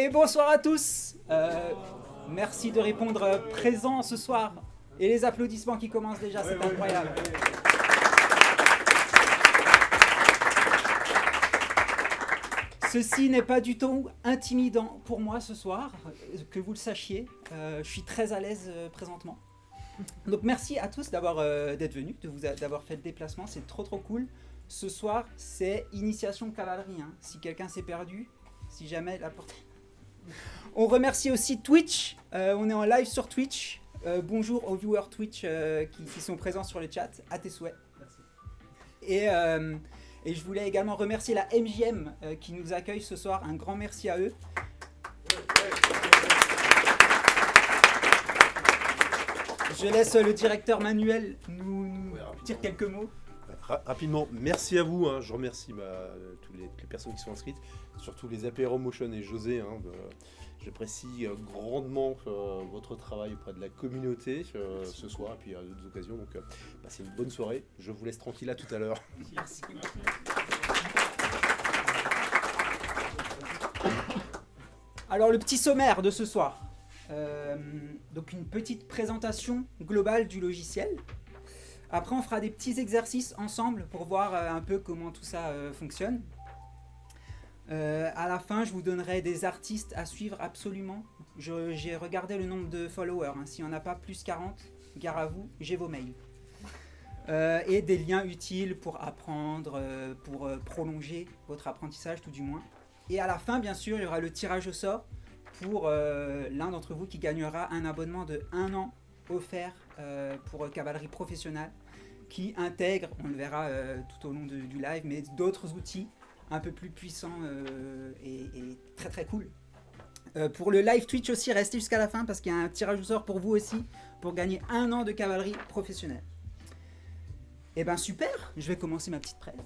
Et bonsoir à tous. Merci de répondre présent ce soir. Et les applaudissements qui commencent déjà, c'est incroyable. Ceci n'est pas du tout intimidant pour moi ce soir, que vous le sachiez. Je suis très à l'aise présentement. Donc merci à tous d'être venus, d'avoir fait le déplacement, c'est trop cool. Ce soir, c'est initiation cavalerie. Hein. Si quelqu'un s'est perdu, si jamais la porte... On remercie aussi Twitch. On est en live sur Twitch. Bonjour aux viewers Twitch qui sont présents sur le chat. À tes souhaits. Merci. Et je voulais également remercier la MJM qui nous accueille ce soir. Un grand merci à eux. Je laisse le directeur Manuel nous dire quelques mots. Rapidement, merci à vous. Je remercie toutes les personnes qui sont inscrites, surtout les APRO Motion et José. J'apprécie grandement votre travail auprès de la communauté ce soir et puis à d'autres occasions. Donc, passez une bonne soirée. Je vous laisse tranquille à tout à l'heure. Merci. Alors, le petit sommaire de ce soir. Donc, une petite présentation globale du logiciel. Après, on fera des petits exercices ensemble pour voir un peu comment tout ça fonctionne. À la fin, je vous donnerai des artistes à suivre absolument. J'ai regardé le nombre de followers. S'il n'y en a pas plus 40, gare à vous, j'ai vos mails. Et des liens utiles pour apprendre, pour prolonger votre apprentissage tout du moins. Et à la fin, bien sûr, il y aura le tirage au sort pour l'un d'entre vous qui gagnera un abonnement de 1 an offert pour cavalerie professionnelle qui intègre, on le verra tout au long du live, mais d'autres outils un peu plus puissants et très cool. Pour le live Twitch aussi, restez jusqu'à la fin parce qu'il y a un tirage au sort pour vous aussi pour gagner 1 an de cavalerie professionnelle. Et ben super, je vais commencer ma petite presse.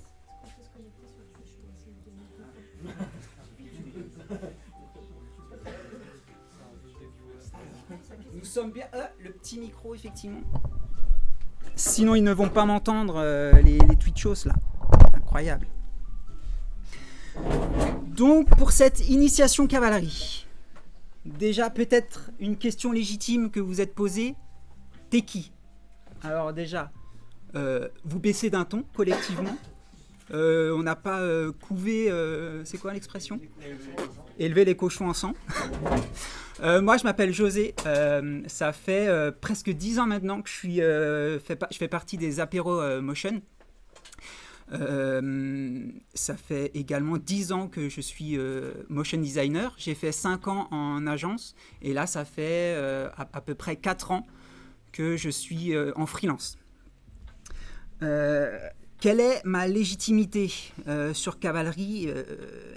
Nous sommes bien... le petit micro, effectivement. Sinon, ils ne vont pas m'entendre, les Twitchos, là. Incroyable. Donc, pour cette initiation cavalerie, déjà, peut-être une question légitime que vous êtes posée. T'es qui? Alors, déjà, vous baissez d'un ton, collectivement. On n'a pas couvé... c'est quoi l'expression? Élever les cochons en sang. Moi, je m'appelle José. Ça fait presque 10 ans maintenant que je fais partie des apéros Motion. Ça fait également 10 ans que je suis motion designer. J'ai fait 5 ans en agence. Et là, ça fait à peu près 4 ans que je suis en freelance. Quelle est ma légitimité sur cavalerie?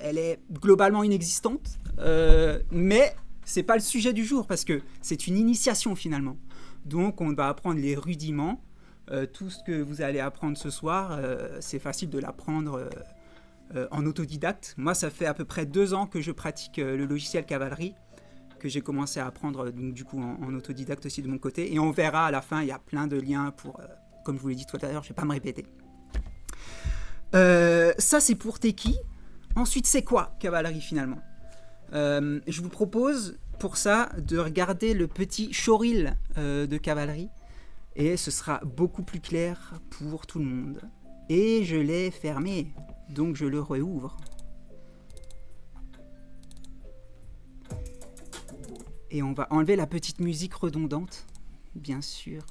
Elle est globalement inexistante. Mais... c'est pas le sujet du jour parce que c'est une initiation finalement. Donc on va apprendre les rudiments. Tout ce que vous allez apprendre ce soir, c'est facile de l'apprendre en autodidacte. Moi, ça fait à peu près 2 ans que je pratique le logiciel cavalerie, que j'ai commencé à apprendre donc, du coup en autodidacte aussi de mon côté. Et on verra à la fin, il y a plein de liens pour, comme je vous l'ai dit tout à l'heure, je vais pas me répéter. Ça, c'est pour Teki. Ensuite, c'est quoi cavalerie finalement? Je vous propose pour ça de regarder le petit showreel de cavalerie et ce sera beaucoup plus clair pour tout le monde. Et je l'ai fermé, donc je le réouvre. Et on va enlever la petite musique redondante, bien sûr.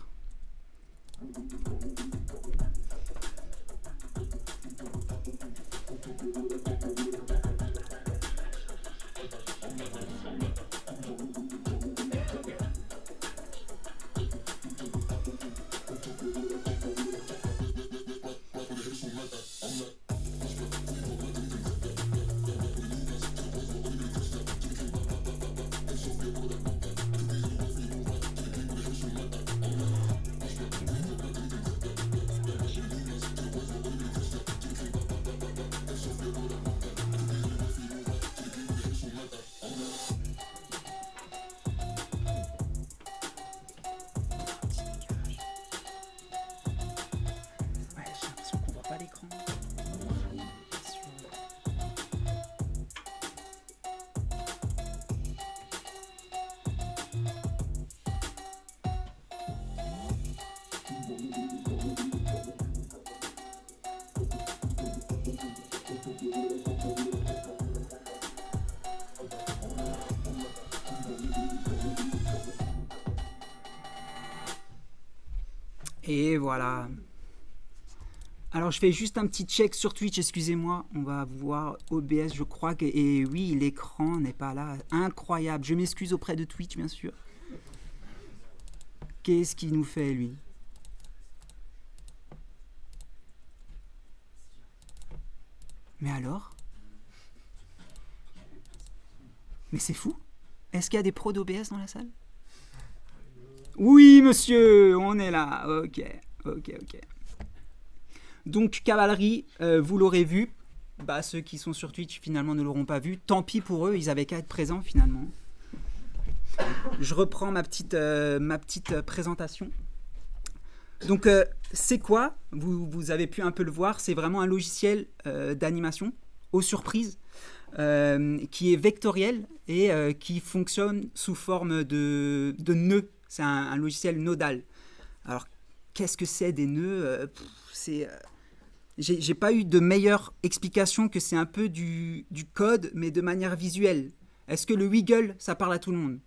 Et voilà. Alors je fais juste un petit check sur Twitch, excusez-moi, on va voir OBS, je crois que... Et oui, l'écran n'est pas là. Incroyable, je m'excuse auprès de Twitch, bien sûr. Qu'est-ce qu'il nous fait, lui? Mais alors? Mais c'est fou. Est-ce qu'il y a des pros d'OBS dans la salle? Oui, monsieur, on est là. Ok. Donc, cavalerie, vous l'aurez vu. Bah, ceux qui sont sur Twitch, finalement, ne l'auront pas vu. Tant pis pour eux, ils avaient qu'à être présents, finalement. Je reprends ma petite présentation. Donc, c'est quoi? Vous avez pu un peu le voir. C'est vraiment un logiciel d'animation, aux surprises, qui est vectoriel et qui fonctionne sous forme de nœuds. C'est un logiciel nodal. Alors, qu'est-ce que c'est des nœuds? J'ai pas eu de meilleure explication que c'est un peu du code, mais de manière visuelle. Est-ce que le wiggle, ça parle à tout le monde?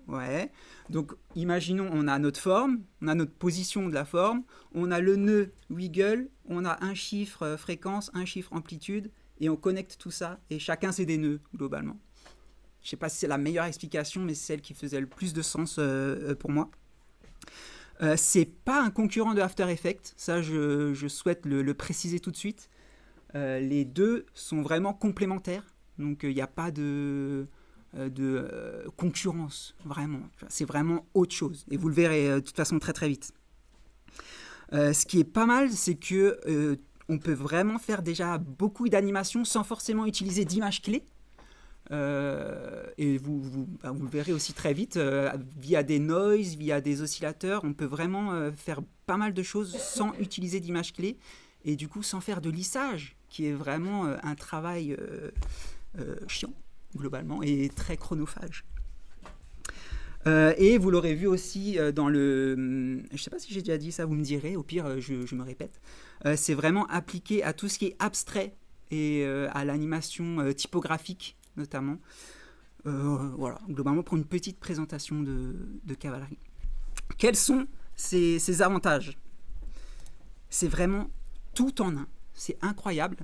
Ouais. Donc, imaginons, on a notre forme, on a notre position de la forme, on a le nœud wiggle, on a un chiffre fréquence, un chiffre amplitude, et on connecte tout ça, et chacun c'est des nœuds, globalement. Je sais pas si c'est la meilleure explication, mais c'est celle qui faisait le plus de sens pour moi. C'est pas un concurrent de After Effects, ça je souhaite le préciser tout de suite. Les deux sont vraiment complémentaires, donc il n'y a pas de concurrence, vraiment. C'est vraiment autre chose, et vous le verrez de toute façon très très vite. Ce qui est pas mal, c'est que on peut vraiment faire déjà beaucoup d'animations sans forcément utiliser d'images clés. Et vous le verrez aussi très vite, via des noise, via des oscillateurs, on peut vraiment faire pas mal de choses sans utiliser d'image clé et du coup sans faire de lissage, qui est vraiment un travail chiant globalement et très chronophage. Et vous l'aurez vu aussi dans le... Je ne sais pas si j'ai déjà dit ça, vous me direz, au pire je me répète. C'est vraiment appliqué à tout ce qui est abstrait et à l'animation typographique notamment. Voilà, globalement pour une petite présentation de cavalerie. Quels sont ces avantages? C'est vraiment tout en un, c'est incroyable.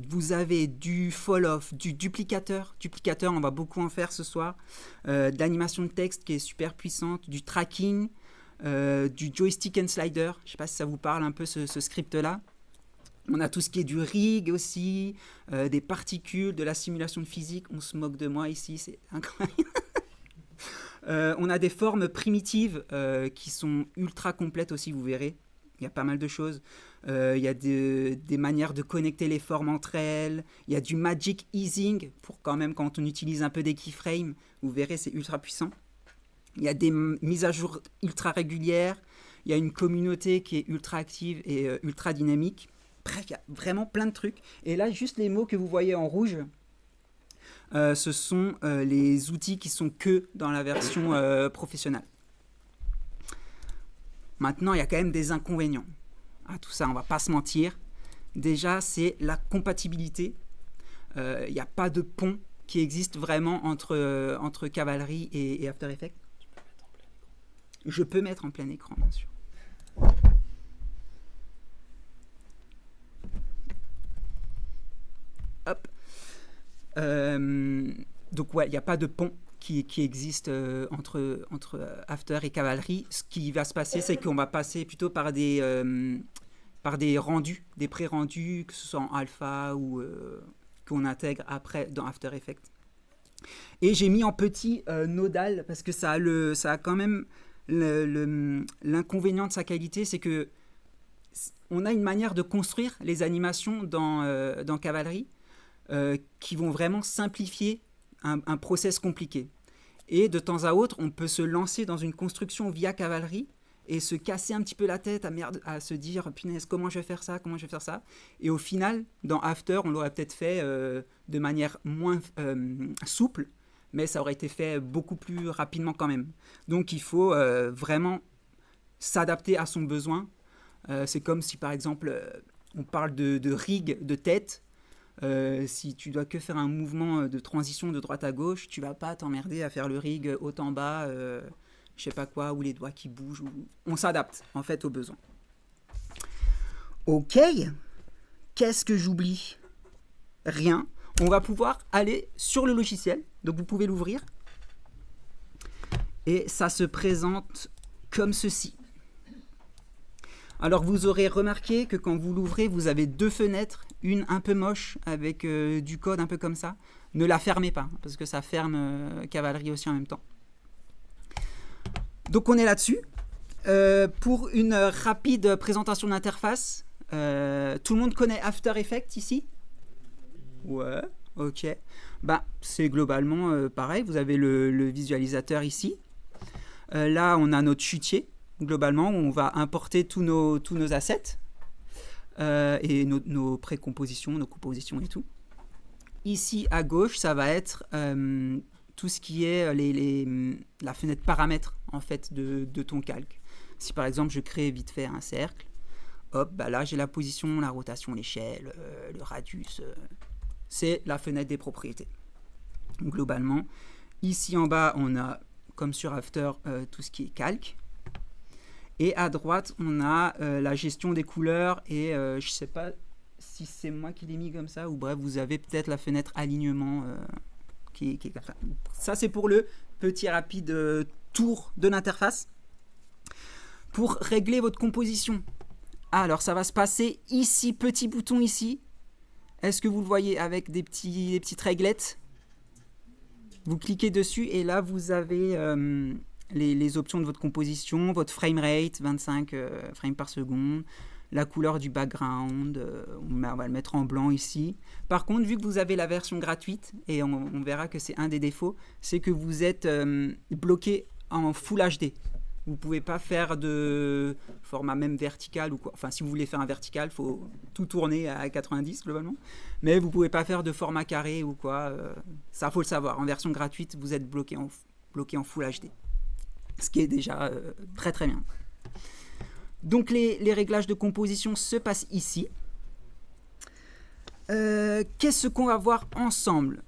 Vous avez du fall-off, du duplicateur, on va beaucoup en faire ce soir, de l'animation de texte qui est super puissante, du tracking, du joystick and slider, je ne sais pas si ça vous parle un peu ce script-là. On a tout ce qui est du rig aussi, des particules, de la simulation de physique. On se moque de moi ici, c'est incroyable. On a des formes primitives qui sont ultra complètes aussi, vous verrez. Il y a pas mal de choses. Il y a des manières de connecter les formes entre elles. Il y a du magic easing pour quand même quand on utilise un peu des keyframes. Vous verrez, c'est ultra puissant. Il y a des mises à jour ultra régulières. Il y a une communauté qui est ultra active et ultra dynamique. Bref, il y a vraiment plein de trucs. Et là, juste les mots que vous voyez en rouge, ce sont les outils qui sont que dans la version professionnelle. Maintenant, il y a quand même des inconvénients à tout ça, on ne va pas se mentir. Déjà, c'est la compatibilité. Il n'y a pas de pont qui existe vraiment entre Cavalry et After Effects. Je peux mettre en plein écran, bien sûr. Hop. Donc ouais, il n'y a pas de pont qui existe entre After et Cavalry. Ce qui va se passer, c'est qu'on va passer plutôt par des rendus, des pré-rendus, que ce soit en alpha ou qu'on intègre après dans After Effects. Et j'ai mis en petit nodal parce que ça a quand même l'inconvénient de sa qualité, c'est que on a une manière de construire les animations dans Cavalry qui vont vraiment simplifier un process compliqué. Et de temps à autre, on peut se lancer dans une construction via Cavalry et se casser un petit peu la tête à se dire « Punaise, comment je vais faire ça ? Comment je vais faire ça ?» Et au final, dans After, on l'aurait peut-être fait de manière moins souple, mais ça aurait été fait beaucoup plus rapidement quand même. Donc il faut vraiment s'adapter à son besoin. C'est comme si par exemple, on parle de rig, de tête. Si tu dois que faire un mouvement de transition de droite à gauche, tu vas pas t'emmerder à faire le rig haut en bas. je sais pas quoi, ou les doigts qui bougent. On s'adapte en fait aux besoins. Ok, qu'est-ce que j'oublie? Rien. On va pouvoir aller sur le logiciel, donc vous pouvez l'ouvrir. Et ça se présente comme ceci. Alors vous aurez remarqué que quand vous l'ouvrez, vous avez deux fenêtres, une un peu moche avec du code un peu comme ça. Ne la fermez pas, parce que ça ferme Cavalry aussi en même temps. Donc on est là-dessus. Pour une rapide présentation d'interface, tout le monde connaît After Effects ici? Ouais, ok. Bah, c'est globalement pareil, vous avez le visualisateur ici. Là, on a notre chutier, globalement, où on va importer tous nos assets et nos précompositions, nos compositions et tout. Ici, à gauche, ça va être tout ce qui est la fenêtre paramètres en fait, de ton calque. Si par exemple, je crée vite fait un cercle, hop, bah là, j'ai la position, la rotation, l'échelle, le radius. C'est la fenêtre des propriétés. Donc, globalement, ici en bas, on a, comme sur After, tout ce qui est calque. Et à droite, on a la gestion des couleurs et je ne sais pas si c'est moi qui l'ai mis comme ça ou bref, vous avez peut-être la fenêtre alignement qui est comme ça. Ça, c'est pour le petit rapide tour de l'interface. Pour régler votre composition, alors ça va se passer ici, petit bouton ici. Est-ce que vous le voyez avec des petites réglettes? Vous cliquez dessus et là, vous avez les options de votre composition, votre framerate, 25 frames par seconde, la couleur du background, on va le mettre en blanc ici. Par contre, vu que vous avez la version gratuite, et on verra que c'est un des défauts, c'est que vous êtes bloqué en Full HD. Vous ne pouvez pas faire de format même vertical ou quoi. Enfin, si vous voulez faire un vertical, il faut tout tourner à 90 globalement. Mais vous ne pouvez pas faire de format carré ou quoi. Ça, il faut le savoir. En version gratuite, vous êtes bloqué en Full HD. Ce qui est déjà très très bien. Donc les réglages de composition se passent ici. Qu'est-ce qu'on va voir ensemble?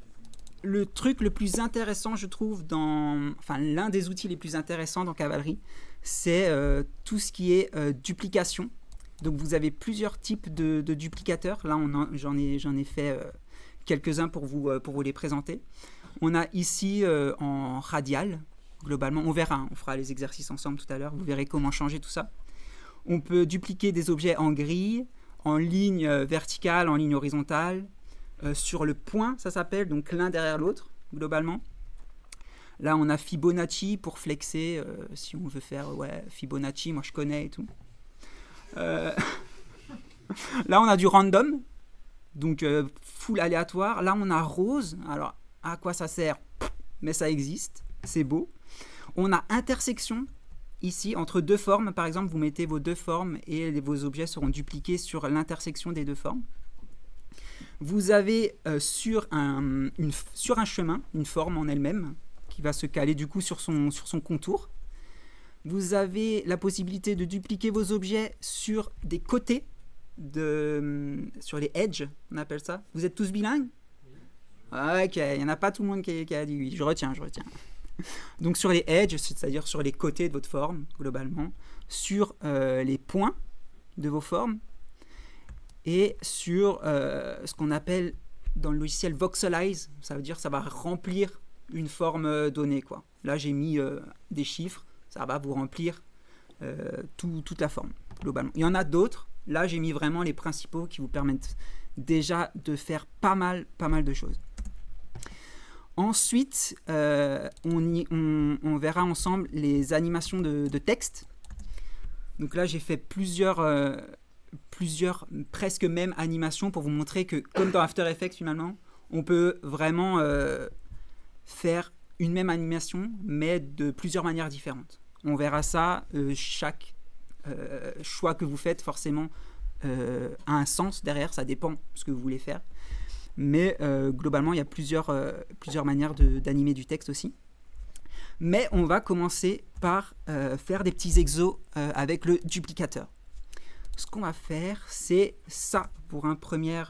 Le truc le plus intéressant, je trouve, l'un des outils les plus intéressants dans Cavalry, c'est tout ce qui est duplication. Donc vous avez plusieurs types de duplicateurs. Là, j'en ai fait quelques-uns pour vous les présenter. On a ici en radial, globalement, on verra, on fera les exercices ensemble tout à l'heure, vous verrez comment changer tout ça. On peut dupliquer des objets en grille, en ligne verticale, en ligne horizontale, sur le point, ça s'appelle, donc l'un derrière l'autre, globalement. Là, on a Fibonacci pour flexer, si on veut faire Fibonacci, moi je connais et tout. Là, on a du random, donc full aléatoire. Là, on a rose. Alors, à quoi ça sert? Mais ça existe, c'est beau. On a intersection. Ici, entre deux formes, par exemple, vous mettez vos deux formes et vos objets seront dupliqués sur l'intersection des deux formes. Vous avez sur un chemin, une forme en elle-même, qui va se caler du coup sur son contour. Vous avez la possibilité de dupliquer vos objets sur des côtés, sur les edges, on appelle ça. Vous êtes tous bilingues? Ok, il n'y en a pas tout le monde qui a dit oui, je retiens. Donc sur les edges, c'est-à-dire sur les côtés de votre forme, globalement, sur les points de vos formes, et sur ce qu'on appelle dans le logiciel voxelize, ça veut dire que ça va remplir une forme donnée, quoi. Là, j'ai mis des chiffres, ça va vous remplir toute la forme, globalement. Il y en a d'autres, là j'ai mis vraiment les principaux qui vous permettent déjà de faire pas mal de choses. Ensuite, on verra ensemble les animations de texte. Donc là, j'ai fait plusieurs presque mêmes animations pour vous montrer que, comme dans After Effects finalement, on peut vraiment faire une même animation, mais de plusieurs manières différentes. On verra ça, chaque choix que vous faites forcément a un sens derrière, ça dépend de ce que vous voulez faire. Mais globalement, il y a plusieurs manières d'animer du texte aussi. Mais on va commencer par faire des petits exos avec le duplicateur. Ce qu'on va faire, c'est ça pour un premier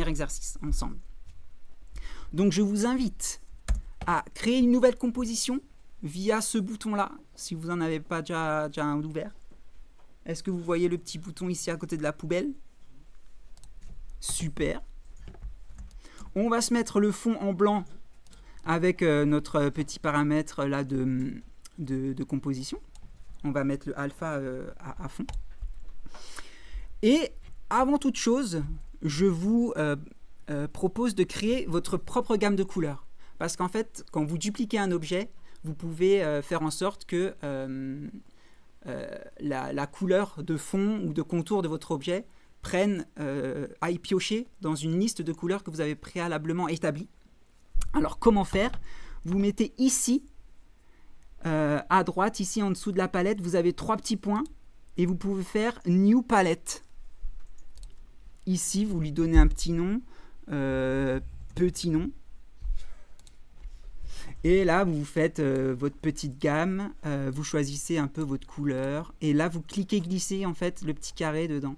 exercice ensemble. Donc je vous invite à créer une nouvelle composition via ce bouton-là, si vous n'en avez pas déjà un ouvert. Est-ce que vous voyez le petit bouton ici à côté de la poubelle? Super. On va se mettre le fond en blanc avec notre petit paramètre là de composition. On va mettre le alpha à fond. Et avant toute chose, je vous propose de créer votre propre gamme de couleurs. Parce qu'en fait, quand vous dupliquez un objet, vous pouvez faire en sorte que la couleur de fond ou de contour de votre objet aille piocher dans une liste de couleurs que vous avez préalablement établie. Alors, comment faire? Vous mettez ici, à droite, ici en dessous de la palette, vous avez 3 petits points et vous pouvez faire New Palette. Ici, vous lui donnez un petit nom, petit nom. Et là, vous faites votre petite gamme, vous choisissez un peu votre couleur, et là, vous cliquez glisser en fait le petit carré dedans.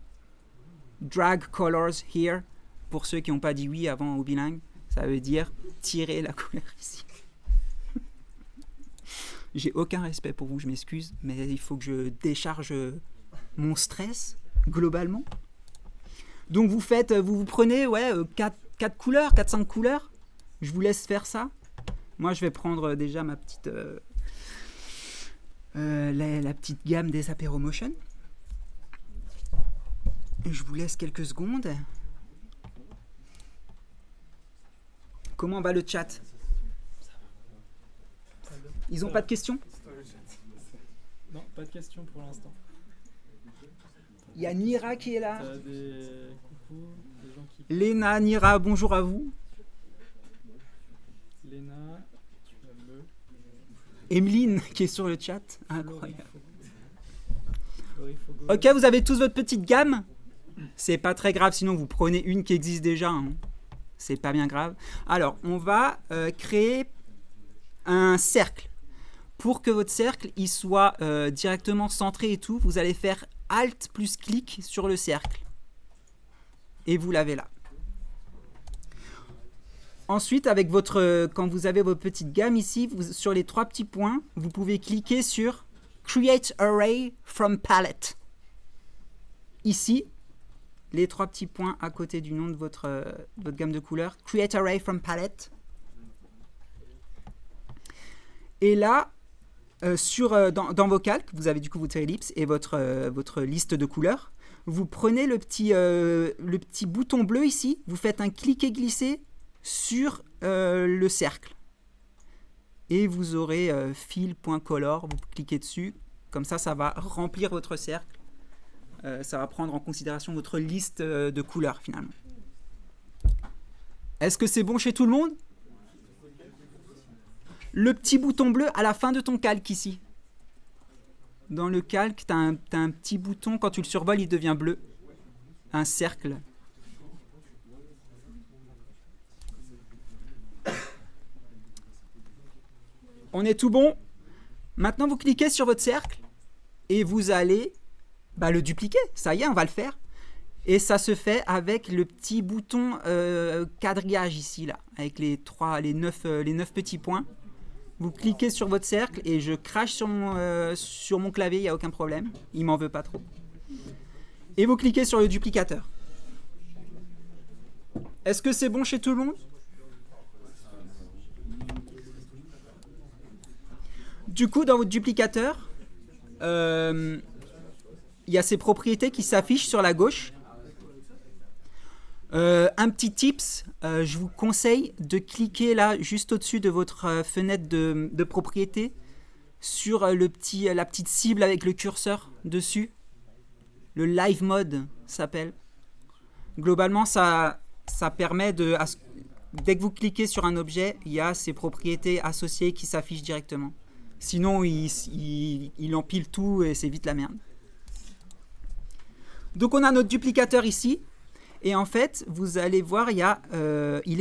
Drag colors here, pour ceux qui n'ont pas dit oui avant au bilingue, ça veut dire tirer la couleur ici. J'ai aucun respect pour vous, je m'excuse, mais il faut que je décharge mon stress globalement. Donc vous prenez 4 couleurs, 4-5 couleurs, je vous laisse faire ça. Moi, je vais prendre déjà ma petite la petite gamme des Apéromotion. Je vous laisse quelques secondes. Comment va le chat? Ils n'ont pas de questions? Non, pas de questions pour l'instant. Il y a Nira qui est là. Coucou, des gens qui... Léna, Nira, bonjour à vous. Léna, tu vas me... Emeline qui est sur le chat. Incroyable. Lorifogo. Ok, vous avez tous votre petite gamme. C'est pas très grave, sinon vous prenez une qui existe déjà. Hein. C'est pas bien grave. Alors, on va créer un cercle. Pour que votre cercle il soit directement centré et tout, vous allez faire Alt plus clic sur le cercle. Et vous l'avez là. Ensuite, avec quand vous avez votre petite gamme ici, sur les 3 petits points, vous pouvez cliquer sur Create Array from Palette. Ici, les 3 petits points à côté du nom de votre gamme de couleurs. Create Array from Palette. Et là, dans vos calques, vous avez du coup votre ellipse et votre liste de couleurs. Vous prenez le petit bouton bleu ici, vous faites un cliquer-glisser sur le cercle. Et vous aurez fill.color, vous cliquez dessus, comme ça, ça va remplir votre cercle. Ça va prendre en considération votre liste de couleurs finalement. Est-ce que c'est bon chez tout le monde? Le petit bouton bleu à la fin de ton calque ici. Dans le calque, tu as un petit bouton, quand tu le survoles, il devient bleu. Un cercle. On est tout bon. Maintenant, vous cliquez sur votre cercle et vous allez le dupliquer. Ça y est, on va le faire. Et ça se fait avec le petit bouton quadrillage ici, là, avec les 9 petits points. Vous cliquez sur votre cercle et je crache sur mon clavier, il n'y a aucun problème. Il m'en veut pas trop. Et vous cliquez sur le duplicateur. Est-ce que c'est bon chez tout le monde? Du coup, dans votre duplicateur, il y a ces propriétés qui s'affichent sur la gauche. Un petit tips, je vous conseille de cliquer là, juste au-dessus de votre fenêtre de propriété, sur la petite cible avec le curseur dessus. Le live mode s'appelle. Globalement, ça permet dès que vous cliquez sur un objet, il y a ces propriétés associées qui s'affichent directement. Sinon, il empile tout et c'est vite la merde. Donc, on a notre duplicateur ici. Et en fait, vous allez voir, il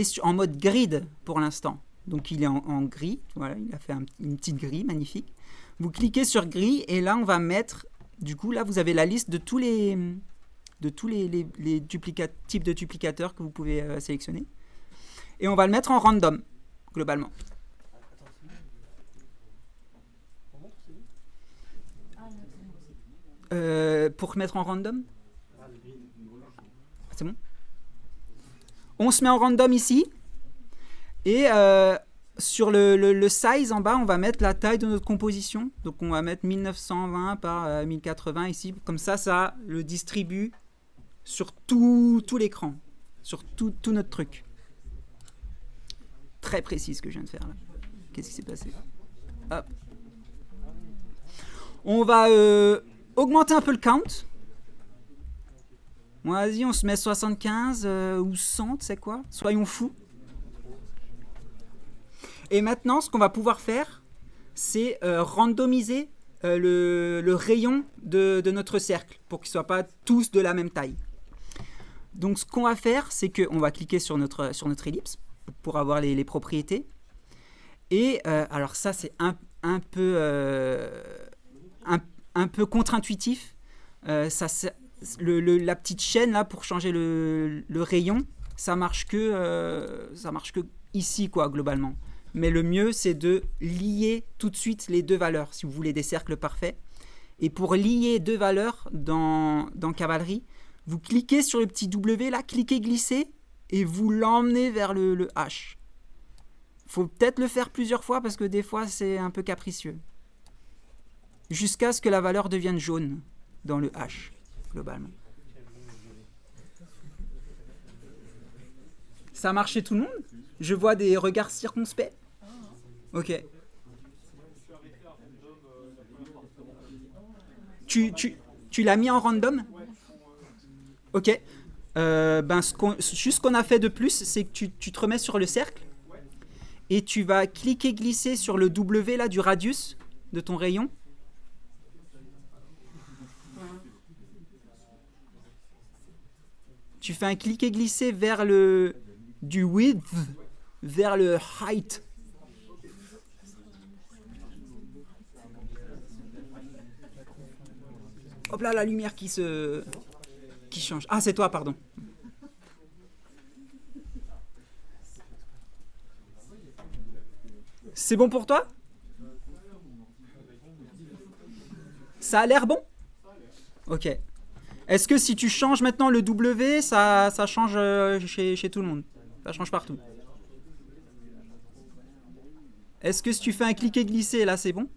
est en mode grid pour l'instant. Donc, il est en gris. Voilà, il a fait une petite grille magnifique. Vous cliquez sur gris et là, on va mettre... Du coup, là, vous avez la liste de tous les types de duplicateurs que vous pouvez sélectionner. Et on va le mettre en random, globalement. Pour mettre en random. C'est bon. On se met en random ici. Et sur le size en bas, on va mettre la taille de notre composition. Donc on va mettre 1920 par 1080 ici. Comme ça le distribue sur tout l'écran. Sur tout notre truc. Très précis ce que je viens de faire là. Qu'est-ce qui s'est passé? Hop. On va augmenter un peu le count. Bon, vas-y, on se met 75 ou 100, tu sais quoi? Soyons fous. Et maintenant, ce qu'on va pouvoir faire, c'est randomiser le rayon de notre cercle pour qu'ils ne soient pas tous de la même taille. Donc, ce qu'on va faire, c'est qu'on va cliquer sur notre ellipse pour avoir les propriétés. Et alors ça, c'est un peu contre-intuitif. La petite chaîne là pour changer le rayon, ça marche que ici quoi globalement. Mais le mieux c'est de lier tout de suite les deux valeurs si vous voulez des cercles parfaits. Et pour lier deux valeurs dans Cavalry, vous cliquez sur le petit W là, cliquez glisser et vous l'emmenez vers le H. Faut peut-être le faire plusieurs fois parce que des fois c'est un peu capricieux. Jusqu'à ce que la valeur devienne jaune dans le H, globalement. Ça a marché tout le monde? Je vois des regards circonspects. Ok. Tu l'as mis en random? Ok. Juste ce qu'on a fait de plus, c'est que tu te remets sur le cercle et tu vas cliquer glisser sur le W là, du radius de ton rayon. Tu fais un cliquer glisser vers du width vers le height. Hop là, la lumière qui change. Ah, c'est toi, pardon. C'est bon pour toi? Ça a l'air bon? Ok. Est-ce que si tu changes maintenant le W, ça change chez tout le monde? Ça change partout. Est-ce que si tu fais un cliquer glisser, là, c'est bon?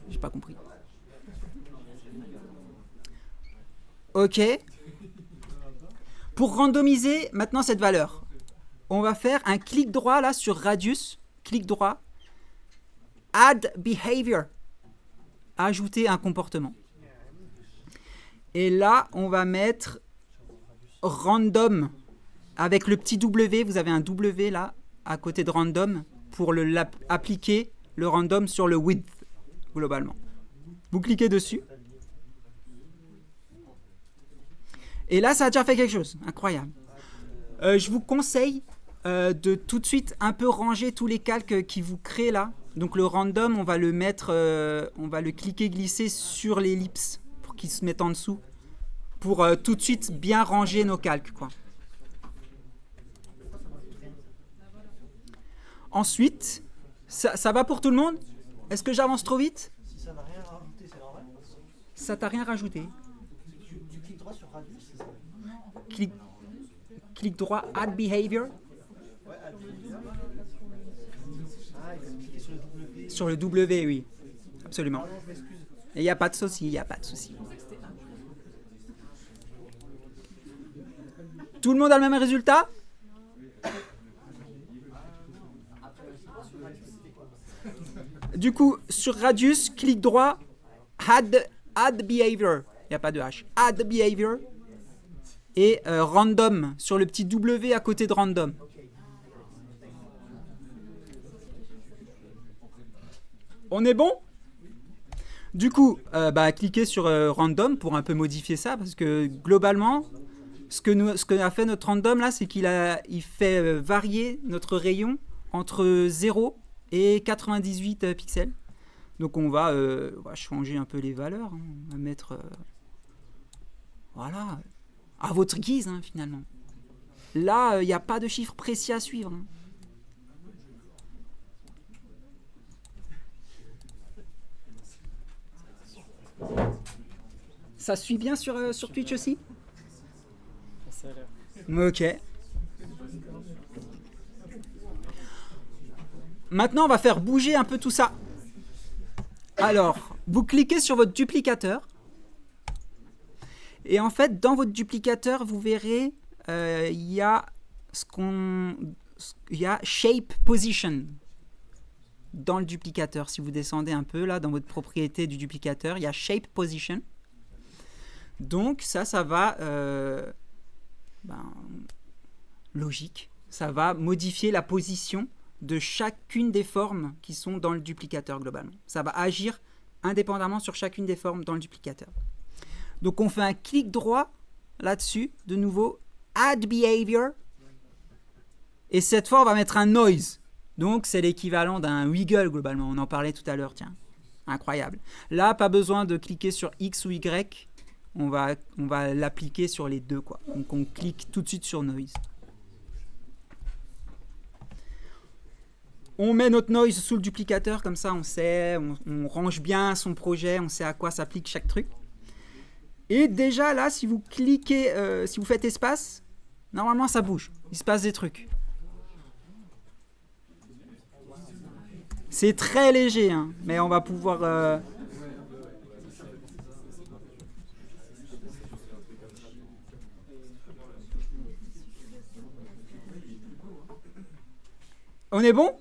J'ai pas compris. Ok. Pour randomiser maintenant cette valeur, on va faire un clic droit là sur Radius. Clic droit. Add Behavior. Ajouter un comportement. Et là, on va mettre Random. Avec le petit W, vous avez un W là, à côté de Random, pour appliquer le Random sur le width, globalement. Vous cliquez dessus. Et là, ça a déjà fait quelque chose. Incroyable. Je vous conseille de tout de suite un peu ranger tous les calques qui vous créent là. Donc le random, on va le mettre, on va le cliquer glisser sur l'ellipse pour qu'il se mette en dessous. Pour tout de suite bien ranger nos calques, quoi. Ensuite, ça va pour tout le monde? Est-ce que j'avance trop vite? Si ça n'a rien rajouté, c'est normal? Ça t'a rien rajouté. Tu cliques droit sur Radius, c'est ça? Clic droit, Add Behavior. Ouais, Add Behavior. Ah, il faut cliquer sur le W. Sur le W, oui. Absolument. Pardon, je m'excuse. Et il n'y a pas de souci, il n'y a pas de souci. Tout le monde a le même résultat? Du coup, sur Radius, clic droit, Add Behavior. Il n'y a pas de H. Add Behavior. Et Random, sur le petit W à côté de Random. On est bon? Du coup, cliquez sur Random pour un peu modifier ça, parce que globalement, ce que a fait notre Random là, c'est qu'il fait varier notre rayon entre 0 et 98 pixels. Donc on va changer un peu les valeurs. Hein. On va mettre... voilà. À votre guise, hein, finalement. Là, il n'y a pas de chiffre précis à suivre. Hein. Ça suit bien sur Twitch aussi? Ça a l'air. Ok. Maintenant, on va faire bouger un peu tout ça. Alors, vous cliquez sur votre duplicateur. Et en fait, dans votre duplicateur, vous verrez, il y a Shape Position dans le duplicateur. Si vous descendez un peu là dans votre propriété du duplicateur, il y a Shape Position. Donc ça va, logique, ça va modifier la position de chacune des formes qui sont dans le duplicateur globalement. Ça va agir indépendamment sur chacune des formes dans le duplicateur. Donc on fait un clic droit là-dessus, de nouveau, Add Behavior. Et cette fois, on va mettre un noise. Donc c'est l'équivalent d'un wiggle globalement. On en parlait tout à l'heure, tiens. Incroyable. Là, pas besoin de cliquer sur X ou Y. On va l'appliquer sur les deux, quoi. Donc on clique tout de suite sur noise. On met notre noise sous le duplicateur, comme ça on sait, on range bien son projet, on sait à quoi s'applique chaque truc. Et déjà là, si vous cliquez, si vous faites espace, normalement ça bouge, il se passe des trucs. C'est très léger, hein, mais on va pouvoir... On est bon?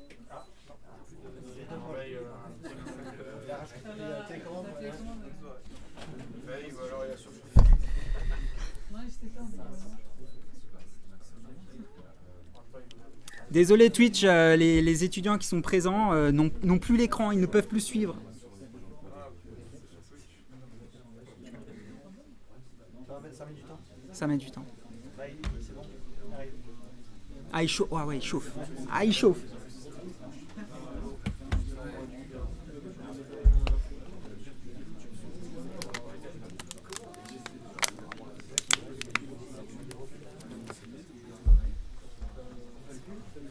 Désolé Twitch, les étudiants qui sont présents n'ont plus l'écran, ils ne peuvent plus suivre. Ça met du temps. Ah, il chauffe. Ah ouais, il chauffe. Ah, il chauffe.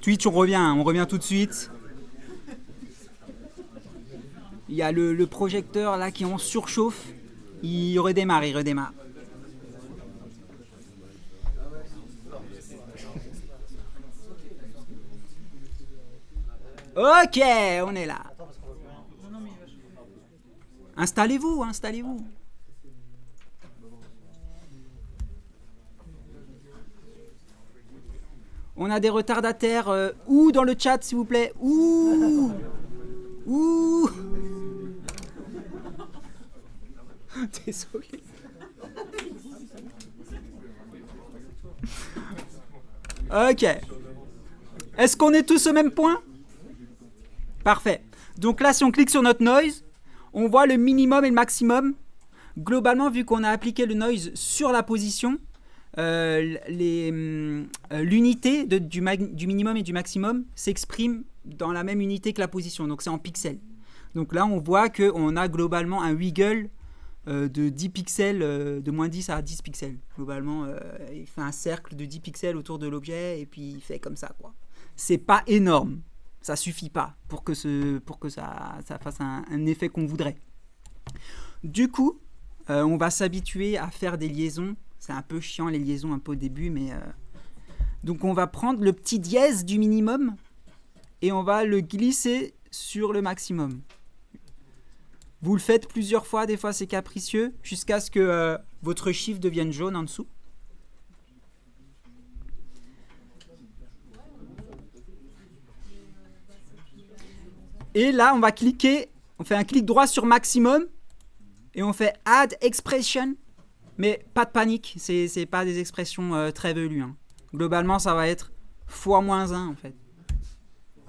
Twitch, on revient tout de suite. Il y a le projecteur là qui en surchauffe. Il redémarre. Ok, on est là. Installez-vous. On a des retardataires. Ou dans le chat, s'il vous plaît. Ouh. Désolé. Ok. Est-ce qu'on est tous au même point? Parfait. Donc là, si on clique sur notre noise, on voit le minimum et le maximum. Globalement, vu qu'on a appliqué le noise sur la position, l'unité du minimum et du maximum s'exprime dans la même unité que la position. Donc c'est en pixels. Donc là, on voit qu'on a globalement un wiggle de 10 pixels, de moins 10 à 10 pixels. Globalement, il fait un cercle de 10 pixels autour de l'objet et puis il fait comme ça, quoi. C'est pas énorme. Ça suffit pas pour que ça fasse un effet qu'on voudrait. Du coup, on va s'habituer à faire des liaisons. C'est un peu chiant les liaisons un peu au début, mais donc on va prendre le petit dièse du minimum et on va le glisser sur le maximum. Vous le faites plusieurs fois, des fois c'est capricieux, jusqu'à ce que votre chiffre devienne jaune en dessous. Et là, on va cliquer, on fait un clic droit sur maximum et on fait Add Expression. Mais pas de panique, c'est pas des expressions très velues. Hein. Globalement, ça va être x-1 en fait.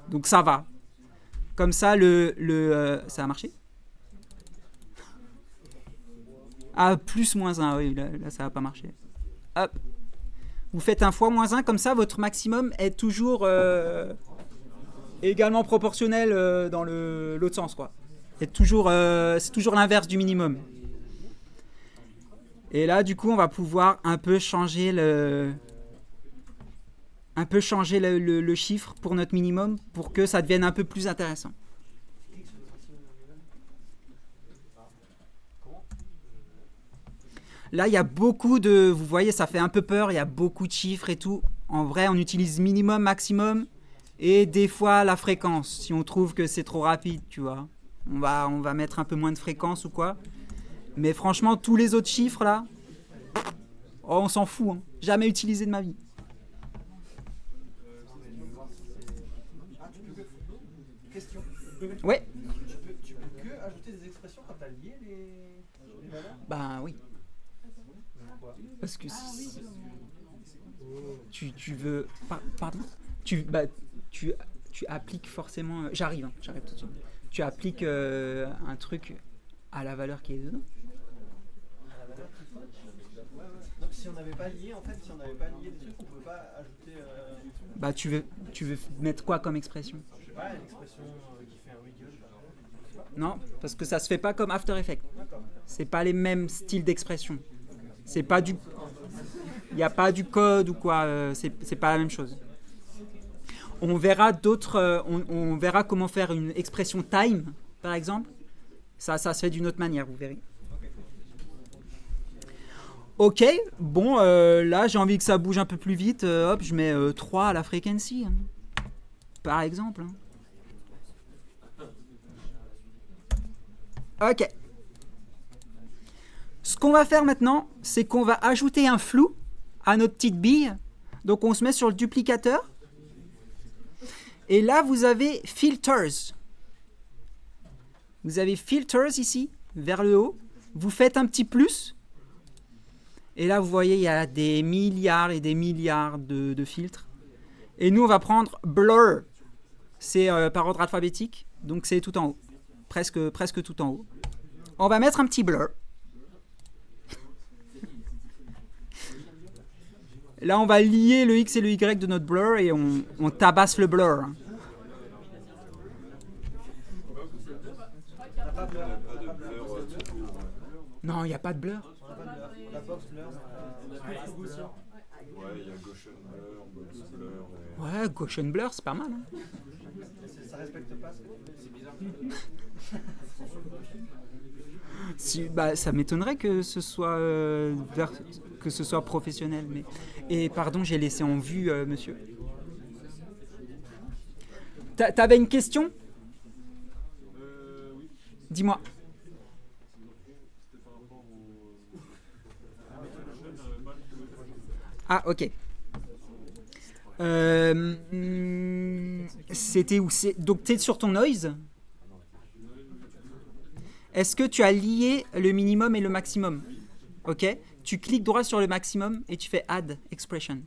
Donc ça va. Comme ça, ça a marché? Ah, plus-1, oui, là ça va pas marcher. Hop. Vous faites un x-1, comme ça, votre maximum est toujours également proportionnel dans l'autre sens, quoi. C'est toujours l'inverse du minimum. Et là, du coup, on va pouvoir un peu changer le chiffre pour notre minimum pour que ça devienne un peu plus intéressant. Là, il y a beaucoup de... Vous voyez, ça fait un peu peur, il y a beaucoup de chiffres et tout. En vrai, on utilise minimum, maximum, et des fois la fréquence, si on trouve que c'est trop rapide, tu vois. On va mettre un peu moins de fréquence ou quoi. Mais franchement, tous les autres chiffres, là, oh, on s'en fout, hein. Jamais utilisé de ma vie. Question. Ouais. Tu peux que ajouter des expressions quand t'as lié les valeurs? Ben oui. Pourquoi? Parce que si tu veux... Pardon tu appliques forcément... J'arrive tout de suite. Tu appliques un truc à la valeur qui est dedans. Donc si on n'avait pas lié, en fait, si on n'avait pas lié des trucs, on pouvait pas ajouter, Bah tu veux mettre quoi comme expression? je sais pas, une expression qui fait un wiggle. Non, parce que ça se fait pas comme After Effects. D'accord. C'est pas les mêmes styles d'expression. C'est pas du... Il n'y a pas du code ou quoi, c'est pas la même chose. On verra d'autres... on verra comment faire une expression time, par exemple. Ça se fait d'une autre manière, vous verrez. Ok, bon, là j'ai envie que ça bouge un peu plus vite. Hop, je mets 3 à la frequency, hein, par exemple. Ok. Ce qu'on va faire maintenant, c'est qu'on va ajouter un flou à notre petite bille. Donc on se met sur le duplicateur. Et là, vous avez Filters. Vous avez Filters ici, vers le haut. Vous faites un petit plus. Et là, vous voyez, il y a des milliards et des milliards de filtres. Et nous, on va prendre Blur. C'est par ordre alphabétique. Donc c'est tout en haut. Presque tout en haut. On va mettre un petit blur. Là, on va lier le X et le Y de notre blur et on tabasse le blur. Non, il n'y a pas de blur. La box blur, c'est Ouais, il y a Gaussian Blur, Box Blur. Ouais, Gaussian blur, c'est pas mal. Hein. ça respecte pas ce que c'est bizarre. Si, bah, ça m'étonnerait que ce soit professionnel. Mais... Et pardon, j'ai laissé en vue, monsieur. T'avais une question? Oui. Dis-moi. C'était par rapport au... Ah, ok. C'était où? Donc, tu es sur ton noise. Est-ce que tu as lié le minimum et le maximum? Ok. Tu cliques droit sur le maximum et tu fais Add Expression.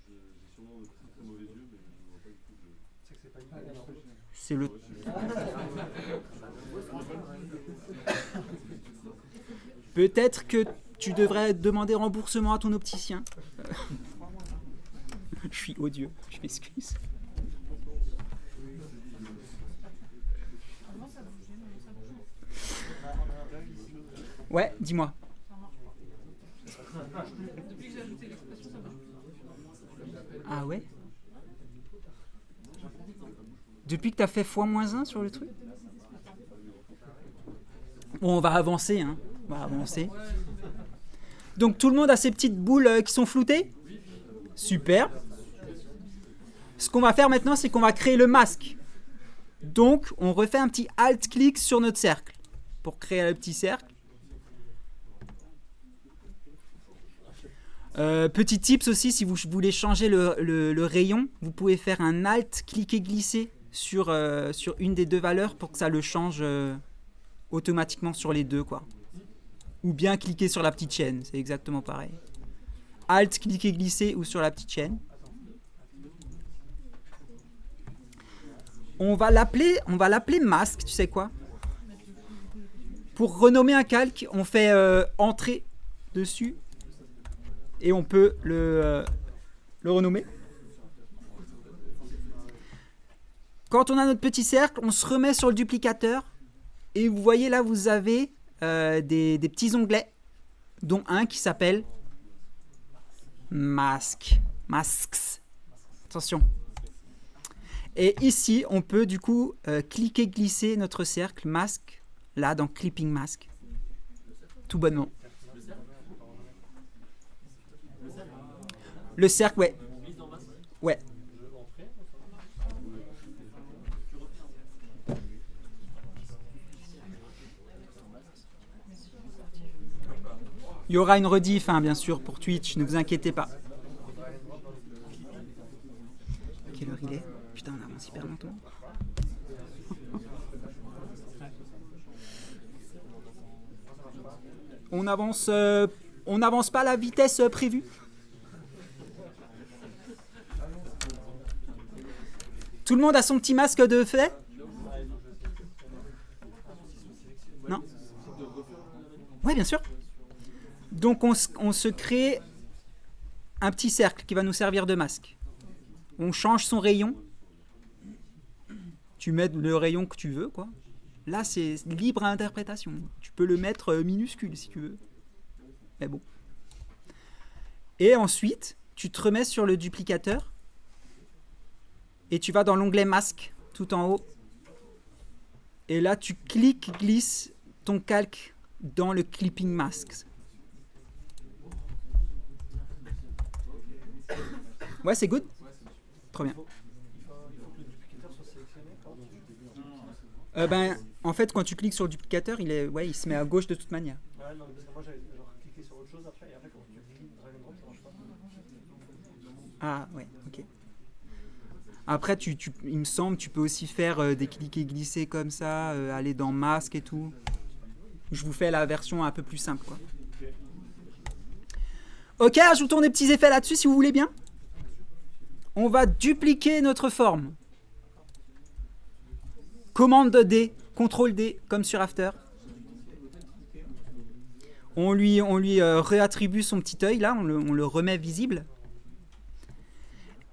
J'ai sûrement de très très mauvais yeux, mais je ne vois pas du tout de... C'est le... Peut-être que tu devrais demander remboursement à ton opticien. Je suis odieux, je m'excuse. Ouais, dis-moi. Ah ouais? Depuis que tu as fait x-1 sur le truc? Bon, on va avancer, hein. On va avancer. Donc tout le monde a ces petites boules qui sont floutées? Super. Ce qu'on va faire maintenant, c'est qu'on va créer le masque. Donc, on refait un petit alt-clic sur notre cercle pour créer le petit cercle. Petit tips aussi, si vous voulez changer le rayon, vous pouvez faire un alt, cliquer, glisser sur une des deux valeurs pour que ça le change automatiquement sur les deux, quoi. Ou bien cliquer sur la petite chaîne, c'est exactement pareil. Alt, cliquer, glisser ou sur la petite chaîne. On va l'appeler masque, tu sais quoi? Pour renommer un calque, on fait entrée dessus et on peut le renommer. Quand on a notre petit cercle, on se remet sur le duplicateur et vous voyez là, vous avez des petits onglets, dont un qui s'appelle Masks. Attention. Et ici, on peut du coup cliquer, glisser notre cercle masque, là dans Clipping Mask. tout bonnement. Le cercle, ouais. Ouais. Il y aura une rediff, hein, bien sûr, pour Twitch, ne vous inquiétez pas. Quelle heure il est? Putain, on avance hyper longtemps. On n'avance pas à la vitesse prévue. Tout le monde a son petit masque de fait? Non? Oui, bien sûr. Donc on se crée un petit cercle qui va nous servir de masque. On change son rayon. Tu mets le rayon que tu veux, quoi. Là, c'est libre à interprétation. Tu peux le mettre minuscule si tu veux. Mais bon. Et ensuite, tu te remets sur le duplicateur. Et tu vas dans l'onglet masque, tout en haut. Et là, tu glisses ton calque dans le clipping mask. Ouais, c'est good? Trop bien. En fait, quand tu cliques sur le duplicateur, il se met à gauche de toute manière. Ouais, non, parce que moi j'avais cliqué sur autre chose après, et après quand tu cliques drag and drop, ça marche pas. Ah, ouais, ok. Après, il me semble, tu peux aussi faire des cliquer glisser comme ça, aller dans masque et tout. Je vous fais la version un peu plus simple, quoi. Ok, ajoutons des petits effets là-dessus si vous voulez bien. On va dupliquer notre forme. Commande D, CTRL D, comme sur After. On lui réattribue son petit œil, là, on le remet visible.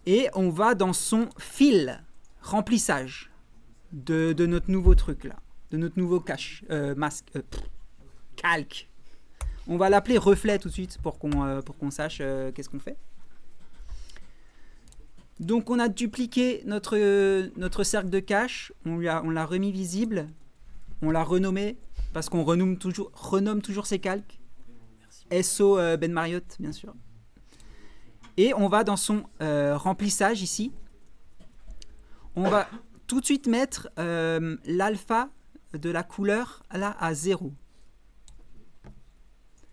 Et on va dans son fil, remplissage de notre nouveau truc, là. De notre nouveau calque. On va l'appeler reflet tout de suite pour qu'on sache qu'est-ce qu'on fait. Donc on a dupliqué notre cercle de cache, on l'a remis visible, on l'a renommé, parce qu'on renomme toujours ses calques. SO Ben Marriott, bien sûr. Et on va dans son remplissage ici. On va tout de suite mettre l'alpha de la couleur là, à 0.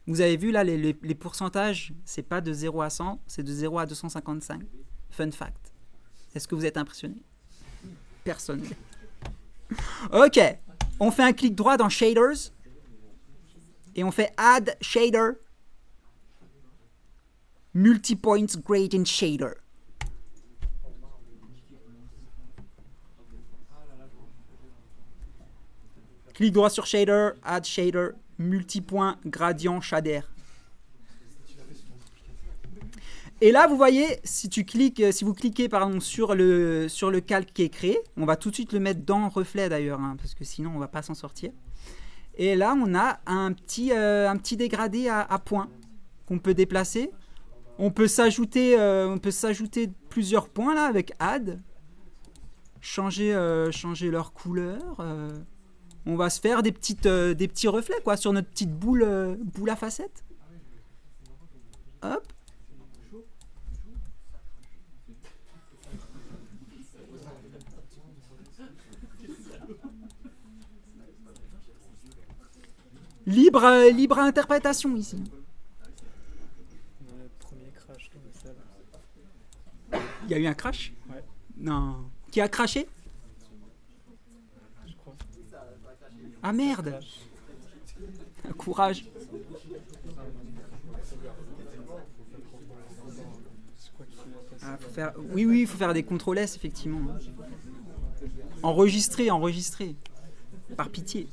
Vous avez vu là, les pourcentages, c'est pas de 0 à 100, c'est de 0 à 255. Fun fact. Est-ce que vous êtes impressionné? Personne. Ok. On fait un clic droit dans Shaders. Et on fait Add Shader. Multipoint Gradient Shader. Clic droit sur Shader. Add Shader. Multipoint Gradient Shader. Et là, vous voyez, si vous cliquez pardon, sur le calque qui est créé, on va tout de suite le mettre dans reflet d'ailleurs, hein, parce que sinon on ne va pas s'en sortir. Et là, on a un petit dégradé à points qu'on peut déplacer. On peut s'ajouter plusieurs points là avec Add, changer leur couleur. On va se faire des petits reflets quoi, sur notre petite boule à facettes. Hop. Libre interprétation ici. Le premier crash dans la salle. Il y a eu un crash? Ouais. Non. Qui a craché? Je crois. Ah merde. Courage. Oui, il faut faire des CTRL S effectivement. Enregistrer. Par pitié.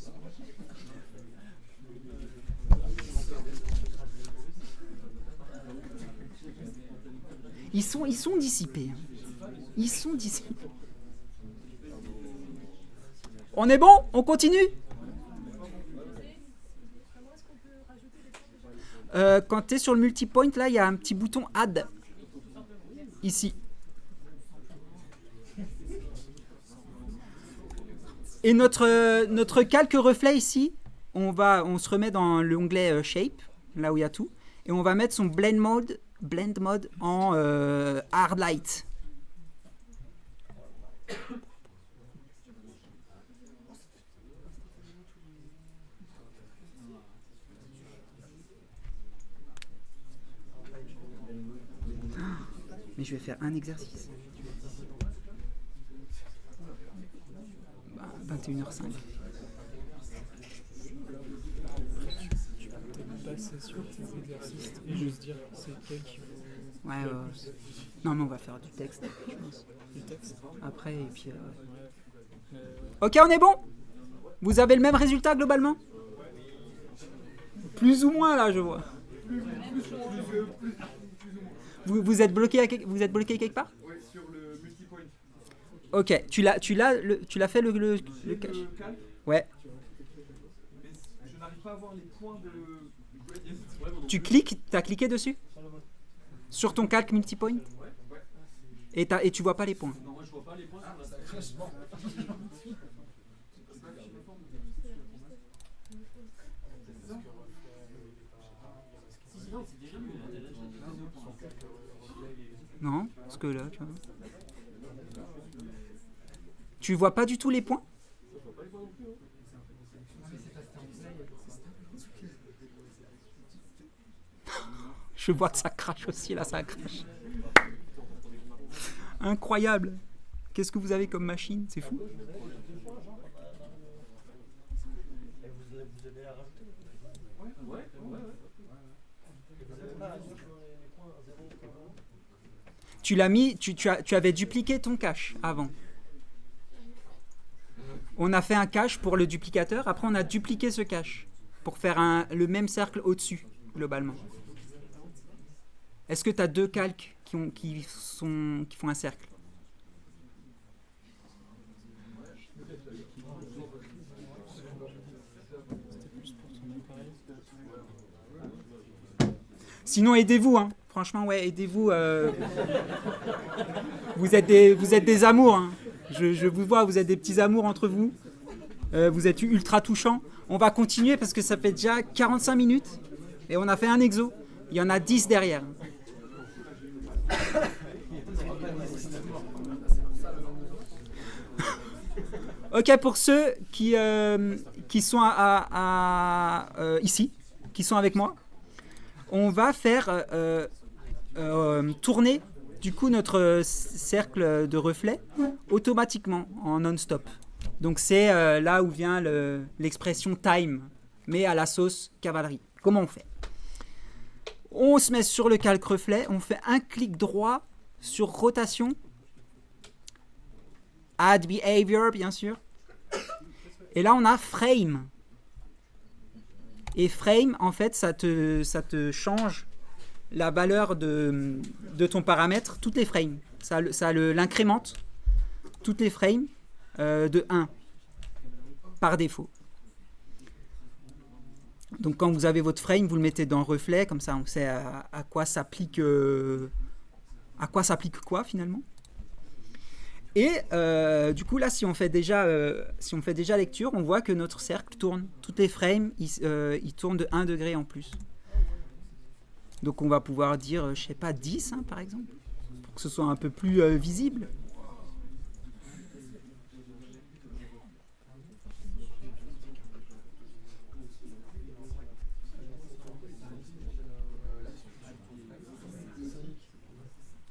Ils sont dissipés. Ils sont dissipés. On est bon? On continue? Quand tu es sur le multipoint, là, il y a un petit bouton Add. Ici. Et notre calque reflet ici, on se remet dans l'onglet Shape, là où il y a tout, et on va mettre son blend mode en hard light. Mais je vais faire un exercice. 21h05. Tu peux peut-être passer sur tes exercices et juste dire c'est quel qui vaut Ouais, le plus. non, mais on va faire du texte, je pense. Du texte. Après, et puis... Ouais. Ok, on est bon? Vous avez le même résultat globalement? Plus ou moins, là, je vois. Vous êtes bloqué quelque part? Oui, sur le multipoint. Ok, tu l'as fait le cache? Calque, Ouais. mais je n'arrive pas à voir les points de. Tu cliques, t'as cliqué dessus? Sur ton calque multipoint? Et tu vois pas les points? Non, moi je vois pas les points sur la salle. Non, parce que là, tu vois. Tu vois pas du tout les points? Je vois que ça crache aussi, là, ça crache. Incroyable. Qu'est-ce que vous avez comme machine? C'est fou. Tu l'as mis, tu avais dupliqué ton cache avant. On a fait un cache pour le duplicateur, après on a dupliqué ce cache pour faire le même cercle au-dessus, globalement. Est-ce que tu as deux calques qui font un cercle? Sinon, aidez-vous, hein. Franchement, ouais, aidez-vous. Vous êtes des amours, hein. Je vous vois, vous êtes des petits amours entre vous. Vous êtes ultra touchants. On va continuer parce que ça fait déjà 45 minutes et on a fait un exo. Il y en a 10 derrière. Ok, pour ceux qui sont ici, qui sont avec moi, on va faire tourner du coup notre cercle de reflets automatiquement en non-stop. Donc c'est là où vient l'expression time, mais à la sauce cavalerie. Comment on fait? On se met sur le calque reflet, on fait un clic droit sur rotation, add behavior bien sûr, et là on a frame. Et frame, en fait, ça te change la valeur de ton paramètre, toutes les frames. Ça l'incrémente, toutes les frames, de 1 par défaut. Donc quand vous avez votre frame, vous le mettez dans reflet, comme ça on sait à quoi s'applique quoi finalement. Et du coup là, si on fait déjà lecture, on voit que notre cercle tourne. Toutes les frames, ils tournent de 1 degré en plus. Donc on va pouvoir dire, je sais pas, 10 hein, par exemple, pour que ce soit un peu plus visible.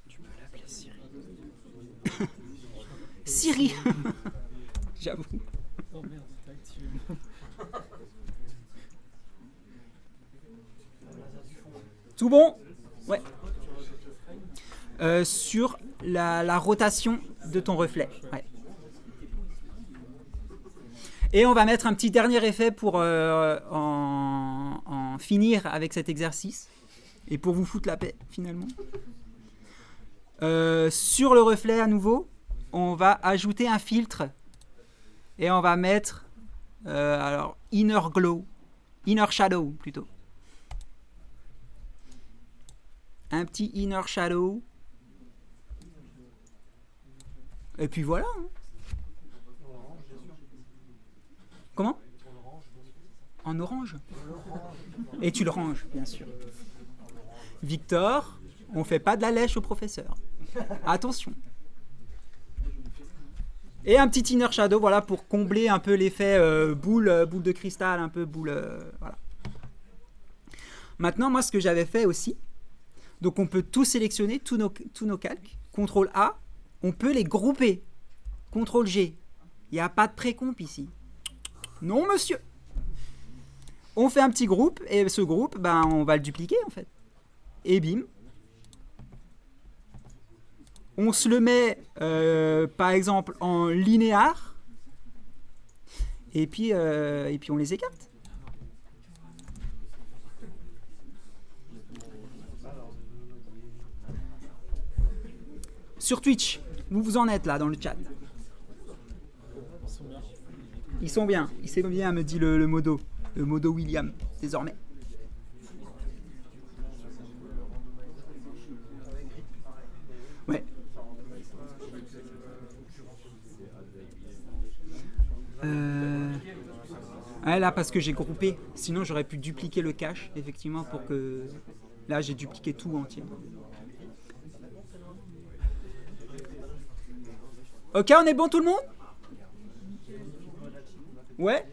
Tu peux l'appeler Siri. Siri. J'avoue. Oh merde, t'as activé. Tout bon? Ouais. Sur la rotation de ton reflet. Ouais. Et on va mettre un petit dernier effet pour en finir avec cet exercice. Et pour vous foutre la paix, finalement. Sur le reflet, à nouveau, on va ajouter un filtre. Et on va mettre alors inner glow, inner shadow plutôt. Un petit inner shadow. Et puis voilà. Comment? En orange. Et tu le ranges, bien sûr. Victor, on fait pas de la lèche au professeur. Attention. Et un petit inner shadow, voilà, pour combler un peu l'effet boule de cristal, un peu boule... voilà. Maintenant, moi, ce que j'avais fait aussi, donc on peut tout sélectionner, tous nos calques. CTRL A, on peut les grouper. CTRL G. Il n'y a pas de précomp ici. Non, monsieur. On fait un petit groupe, et ce groupe, ben, on va le dupliquer, en fait. Et bim. On se le met, par exemple, en linéaire. Et puis on les écarte. Sur Twitch, vous en êtes là, dans le chat. Ils sont bien. Il s'est bien, me dit le modo. Le modo William, désormais. Ouais. Ouais, là, parce que j'ai groupé. Sinon, j'aurais pu dupliquer le cache, effectivement, pour que... Là, j'ai dupliqué tout entier. Ok, on est bon, tout le monde? Ouais.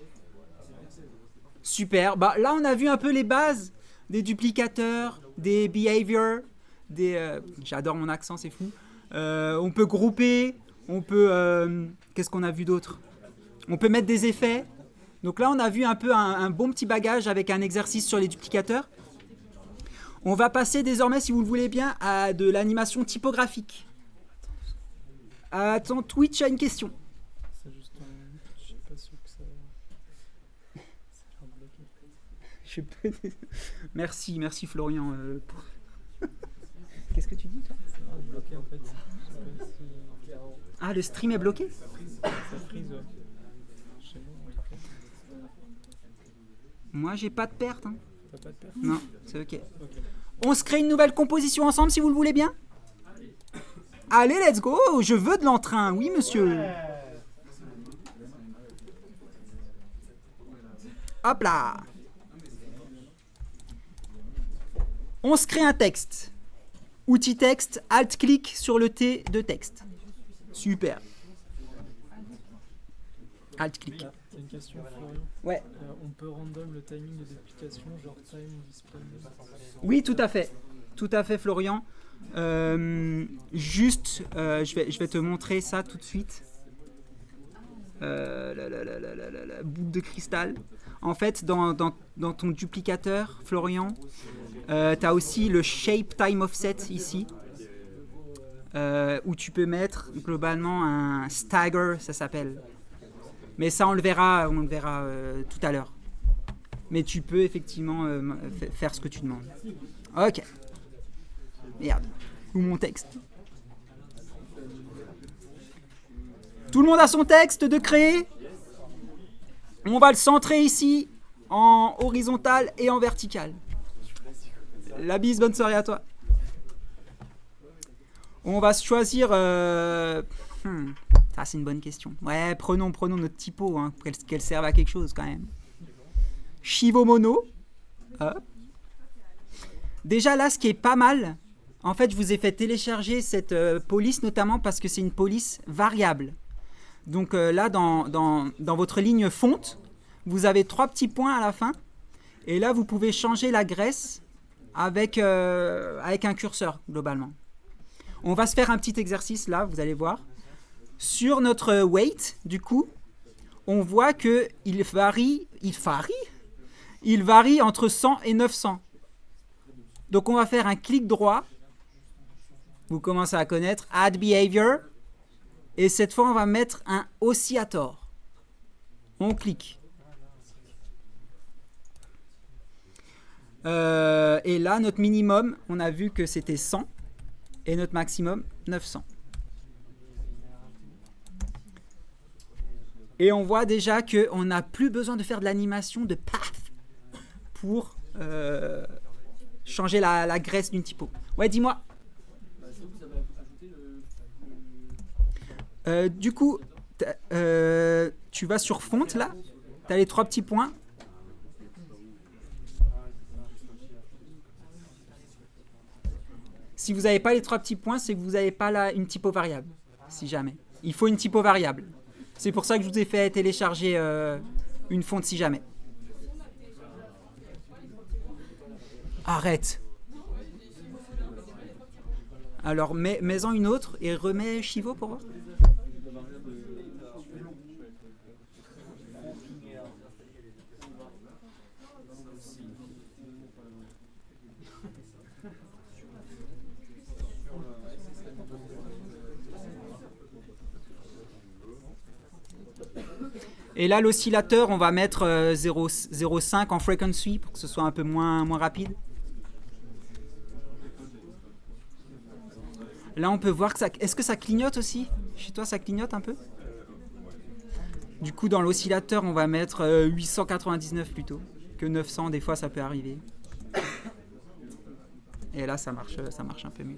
Super. Bah, là, on a vu un peu les bases des duplicateurs, des behaviors, des... J'adore mon accent, c'est fou. On peut grouper, on peut... Qu'est-ce qu'on a vu d'autre? On peut mettre des effets. Donc là, on a vu un peu un bon petit bagage avec un exercice sur les duplicateurs. On va passer désormais, si vous le voulez bien, à de l'animation typographique. Attends, Twitch a une question. C'est juste je suis pas sûr que ça a l'air bloqué. Je peux... Merci Florian. Qu'est-ce que tu dis, toi? Ça a l'air bloqué en fait. Je sais pas si... Ah, le stream est bloqué? Ça frise, ouais. Chez moi, en tout cas. Moi, j'ai pas de perte. Hein. T'as pas de perte? Non, c'est ok. Ok. On se crée une nouvelle composition ensemble, si vous le voulez bien? Allez, let's go! Je veux de l'entrain, oui, monsieur. Hop là! On se crée un texte. Outil texte, alt-clic sur le T de texte. Super. Alt-clic. T'as une question, Florian? Ouais. On peut random le timing de duplication, genre time display. Oui, tout à fait. Tout à fait, Florian. Juste, je vais te montrer ça tout de suite. La boule de cristal. En fait, dans ton duplicateur, Florian, tu as aussi le Shape Time Offset ici, où tu peux mettre globalement un stagger, ça s'appelle. Mais ça, on le verra tout à l'heure. Mais tu peux effectivement faire ce que tu demandes. Ok. Merde. Où mon texte? Tout le monde a son texte de créer? On va le centrer ici, en horizontal et en vertical. La bise, bonne soirée à toi. On va choisir... Ça, c'est une bonne question. Ouais, prenons notre typo, hein, qu'elle serve à quelque chose quand même. Shivo Mono. Hop. Déjà là, ce qui est pas mal, en fait, je vous ai fait télécharger cette police notamment parce que c'est une police variable. Donc là, dans votre ligne fonte, vous avez 3 petits points à la fin. Et là, vous pouvez changer la graisse avec un curseur, globalement. On va se faire un petit exercice là, vous allez voir. Sur notre weight, du coup, on voit qu'il varie entre 100 et 900. Donc on va faire un clic droit. Vous commencez à connaître Add Behavior. Et cette fois, on va mettre un oscillator. On clique. Et là, notre minimum, on a vu que c'était 100. Et notre maximum, 900. Et on voit déjà qu'on n'a plus besoin de faire de l'animation de path pour changer la graisse d'une typo. Ouais, dis-moi. Du coup, tu vas sur fonte là, tu as les 3 petits points. Si vous n'avez pas les 3 petits points, c'est que vous n'avez pas une typo variable, si jamais. Il faut une typo variable. C'est pour ça que je vous ai fait télécharger une fonte si jamais. Arrête. Alors, mets-en une autre et remets Chivo pour voir. Et là, l'oscillateur, on va mettre 0,5 en frequency pour que ce soit un peu moins rapide. Là, on peut voir que ça... Est-ce que ça clignote aussi? Chez toi, ça clignote un peu? Du coup, dans l'oscillateur, on va mettre 899 plutôt que 900. Des fois, ça peut arriver. Et là, ça marche un peu mieux.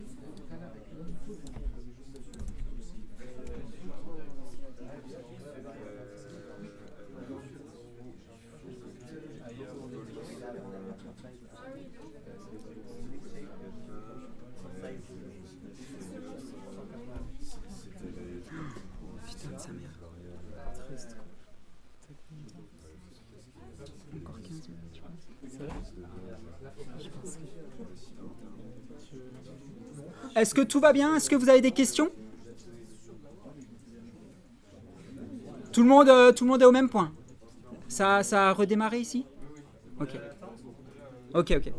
Putain de sa mère. Triste. Encore 15 minutes, je pense. C'est vrai? Je pense que... Est-ce que tout va bien? Est-ce que vous avez des questions? Tout le monde est au même point. Ça a redémarré ici? Ok. Ok.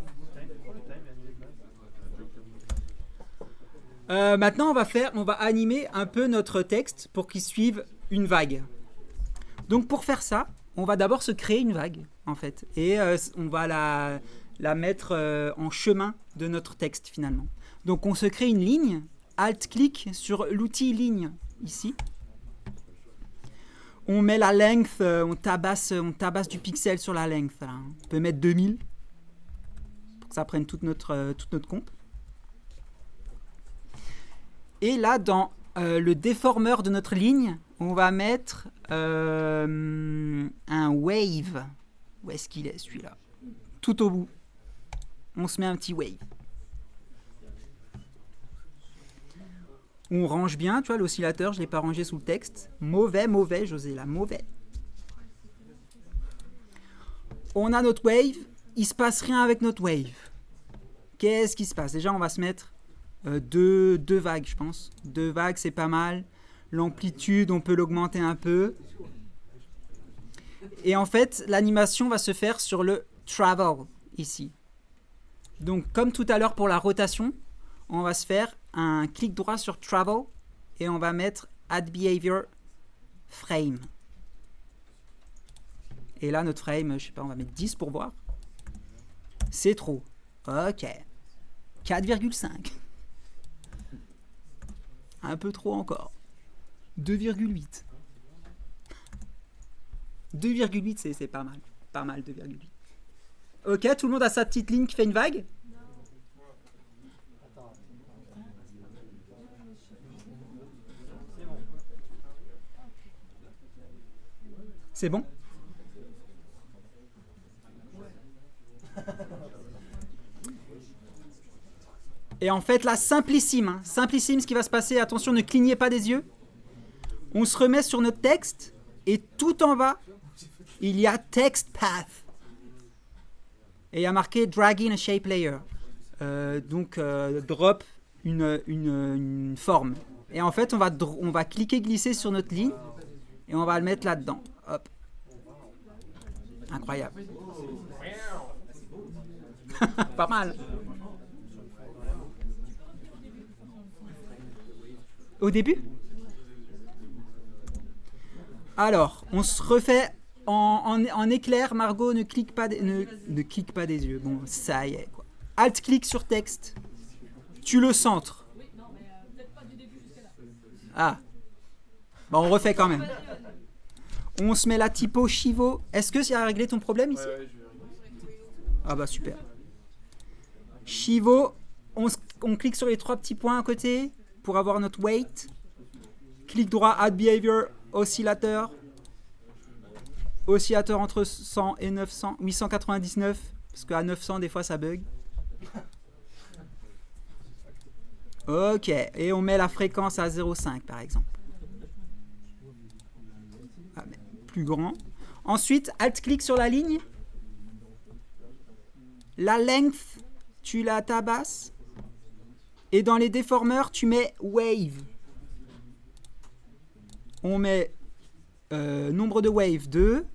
Maintenant, on va animer un peu notre texte pour qu'il suive une vague. Donc, pour faire ça, on va d'abord se créer une vague, en fait. Et on va la mettre en chemin de notre texte, finalement. Donc, on se crée une ligne. Alt-clic sur l'outil ligne, ici. On met la length, on tabasse du pixel sur la length. Là. On peut mettre 2000 pour que ça prenne toute notre comp. Et là, dans le déformeur de notre ligne, on va mettre un wave. Où est-ce qu'il est celui-là? Tout au bout. On se met un petit wave. On range bien, tu vois, l'oscillateur, je ne l'ai pas rangé sous le texte. Mauvais, José, là, mauvais. On a notre wave, il ne se passe rien avec notre wave. Qu'est-ce qui se passe? Déjà, on va se mettre deux vagues, je pense. 2 vagues, c'est pas mal. L'amplitude, on peut l'augmenter un peu. Et en fait, l'animation va se faire sur le travel, ici. Donc, comme tout à l'heure pour la rotation, on va se faire un clic droit sur Travel et on va mettre Add Behavior Frame. Et là, notre frame, je sais pas, on va mettre 10 pour voir. C'est trop. Ok. 4,5. Un peu trop encore. 2,8. 2,8, c'est pas mal. Pas mal, 2,8. Ok, tout le monde a sa petite ligne qui fait une vague? C'est bon? Et en fait, là, simplissime. Hein, simplissime, ce qui va se passer. Attention, ne clignez pas des yeux. On se remet sur notre texte. Et tout en bas, il y a Text Path. Et il y a marqué Dragging a Shape Layer. Drop une forme. Et en fait, on va cliquer, glisser sur notre ligne. Et on va le mettre là-dedans. Hop. Incroyable. Pas mal. Au début? Alors, on se refait en éclair. Margot, ne clique pas des yeux. Bon, ça y est. Quoi. Alt-clic sur texte. Tu le centres. Ah. Bon, on refait quand même. On se met la typo Chivo. Est-ce que ça a réglé ton problème ici? Ah bah super. Chivo, on clique sur les 3 petits points à côté pour avoir notre weight. Clic droit, Add Behavior, oscillateur. Oscillateur entre 100 et 900, 899, parce qu'à 900 des fois ça bug. Ok, et on met la fréquence à 0,5 par exemple. Ah, mais plus grand. Ensuite, alt-clic sur la ligne. La length, tu la tabasses. Et dans les déformeurs, tu mets wave. On met nombre de waves 2.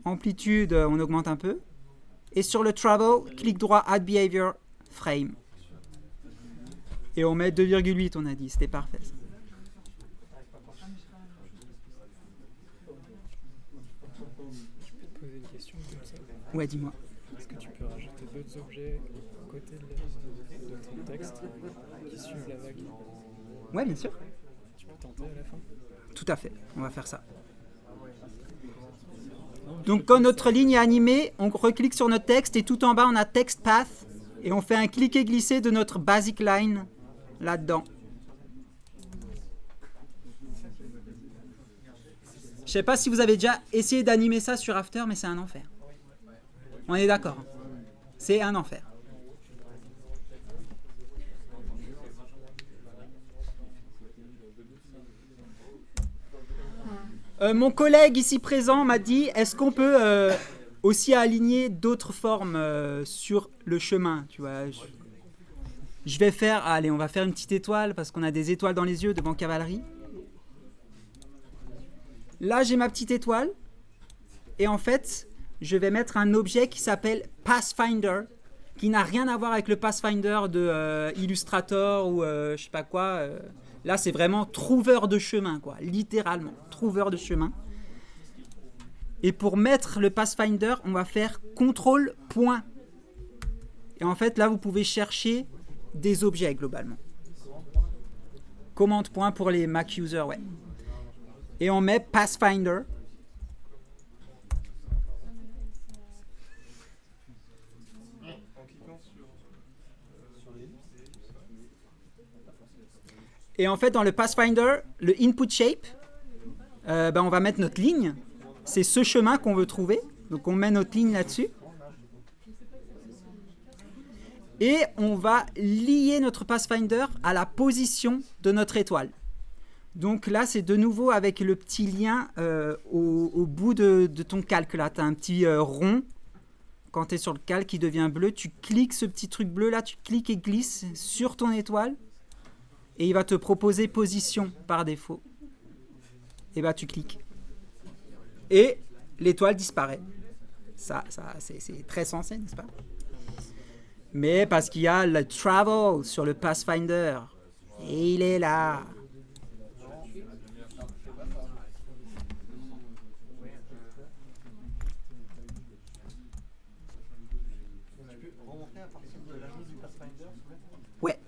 Amplitude, on augmente un peu. Et sur le travel, clic droit, add behavior, frame. Et on met 2,8, on a dit. C'était parfait. Ça. Je peux te poser une question comme ça. Ouais, dis-moi. Est-ce que tu peux rajouter d'autres objets à côté de ton texte qui suivent la vague? Ouais, bien sûr. Tu peux tenter à la fin? Tout à fait. On va faire ça. Donc, quand notre ligne est animée, on reclique sur notre texte et tout en bas, on a Text Path et on fait un cliquer glisser de notre basic line là-dedans. Je sais pas si vous avez déjà essayé d'animer ça sur After, mais c'est un enfer. On est d'accord. C'est un enfer. Mon collègue ici présent m'a dit, est-ce qu'on peut aussi aligner d'autres formes sur le chemin, tu vois. Je vais faire, allez, on va faire une petite étoile parce qu'on a des étoiles dans les yeux devant cavalerie. Là, j'ai ma petite étoile et en fait, je vais mettre un objet qui s'appelle Pathfinder, qui n'a rien à voir avec le Pathfinder de Illustrator ou je sais pas quoi. Là, c'est vraiment trouveur de chemin, quoi, littéralement, trouveur de chemin. Et pour mettre le Pathfinder, on va faire CTRL point. Et en fait, là, vous pouvez chercher des objets, globalement. Commande point pour les Mac users, ouais. Et on met Pathfinder. Et en fait, dans le Pathfinder, le input shape, on va mettre notre ligne. C'est ce chemin qu'on veut trouver. Donc, on met notre ligne là-dessus. Et on va lier notre Pathfinder à la position de notre étoile. Donc là, c'est de nouveau avec le petit lien au bout de ton calque. Là, tu as un petit rond. Quand tu es sur le calque, il devient bleu. Tu cliques ce petit truc bleu là, tu cliques et glisses sur ton étoile. Et il va te proposer position par défaut. Et bah tu cliques. Et l'étoile disparaît. Ça c'est très sensé, n'est-ce pas? Mais parce qu'il y a le travel sur le Pathfinder. Et il est là. Ouais.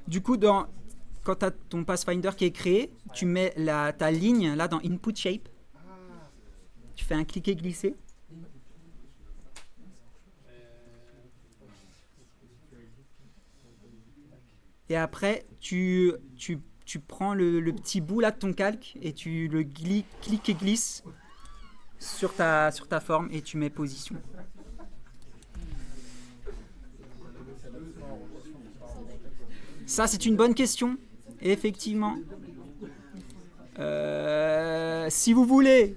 Du coup, quand tu as ton Pathfinder qui est créé, tu mets ta ligne là dans Input Shape. Tu fais un cliquer-glisser. Et après, tu prends le petit bout là de ton calque et tu le cliques et glisses sur ta forme et tu mets position. Ça, c'est une bonne question, effectivement. Si vous voulez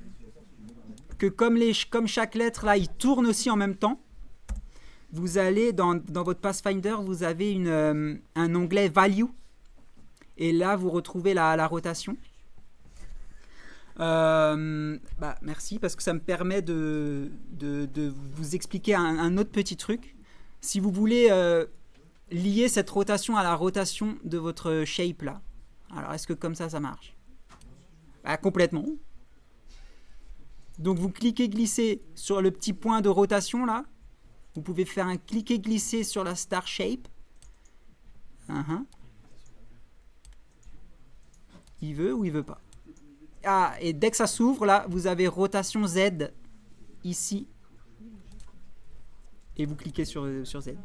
que comme chaque lettre, là, il tourne aussi en même temps, vous allez dans votre Pathfinder, vous avez un onglet Value. Et là, vous retrouvez la rotation. Merci, parce que ça me permet de vous expliquer un autre petit truc. Si vous voulez lier cette rotation à la rotation de votre shape là. Alors, est-ce que comme ça marche? Complètement. Donc, vous cliquez-glissez sur le petit point de rotation là. Vous pouvez faire un cliquer-glisser sur la star shape. Il veut ou il veut pas? Et dès que ça s'ouvre, là, vous avez rotation Z ici. Et vous cliquez sur Z.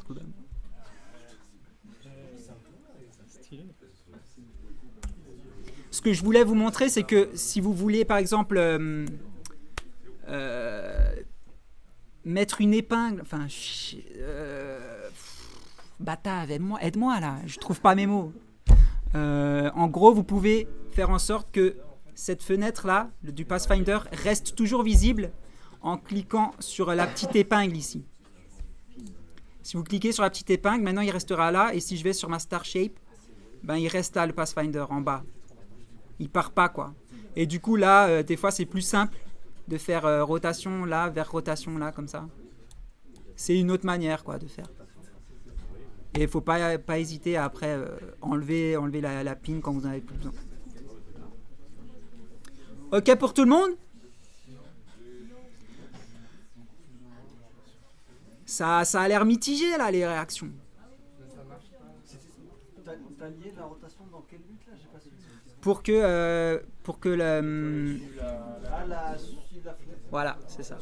Ce que je voulais vous montrer, c'est que si vous vouliez, par exemple, mettre une épingle, Bata, aide-moi là, je trouve pas mes mots. En gros, vous pouvez faire en sorte que cette fenêtre-là, du Pathfinder, reste toujours visible en cliquant sur la petite épingle ici. Si vous cliquez sur la petite épingle, maintenant il restera là. Et si je vais sur ma Star Shape, ben, il reste là le Pathfinder en bas. Il part pas quoi. Et du coup là, des fois c'est plus simple de faire rotation là vers rotation là comme ça. C'est une autre manière quoi de faire. Et il ne faut pas hésiter à après enlever la pin quand vous en avez plus besoin. Ok pour tout le monde? Ça a l'air mitigé là les réactions. T'as lié la rotation dans quel but là? J'ai pas suivi. Pour que Suivre la fenêtre. voilà, c'est ça.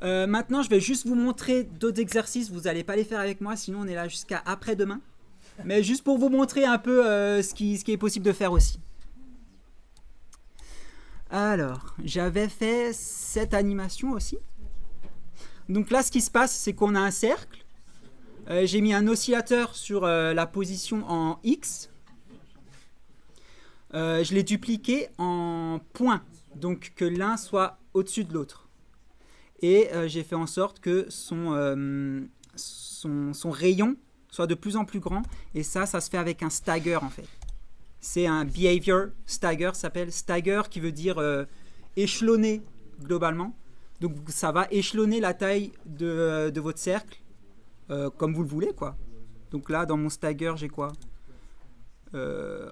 Maintenant, je vais juste vous montrer d'autres exercices. Vous n'allez pas les faire avec moi, sinon on est là jusqu'à après-demain. Mais juste pour vous montrer un peu ce qui est possible de faire aussi. Alors, j'avais fait cette animation aussi. Donc là, ce qui se passe, c'est qu'on a un cercle. J'ai mis un oscillateur sur la position en X. Je l'ai dupliqué en points, donc que l'un soit au-dessus de l'autre. Et j'ai fait en sorte que son rayon soit de plus en plus grand. Et ça se fait avec un stagger en fait. C'est un behavior stagger, ça s'appelle stagger qui veut dire échelonner globalement. Donc ça va échelonner la taille de votre cercle comme vous le voulez quoi. Donc là dans mon stagger j'ai quoi de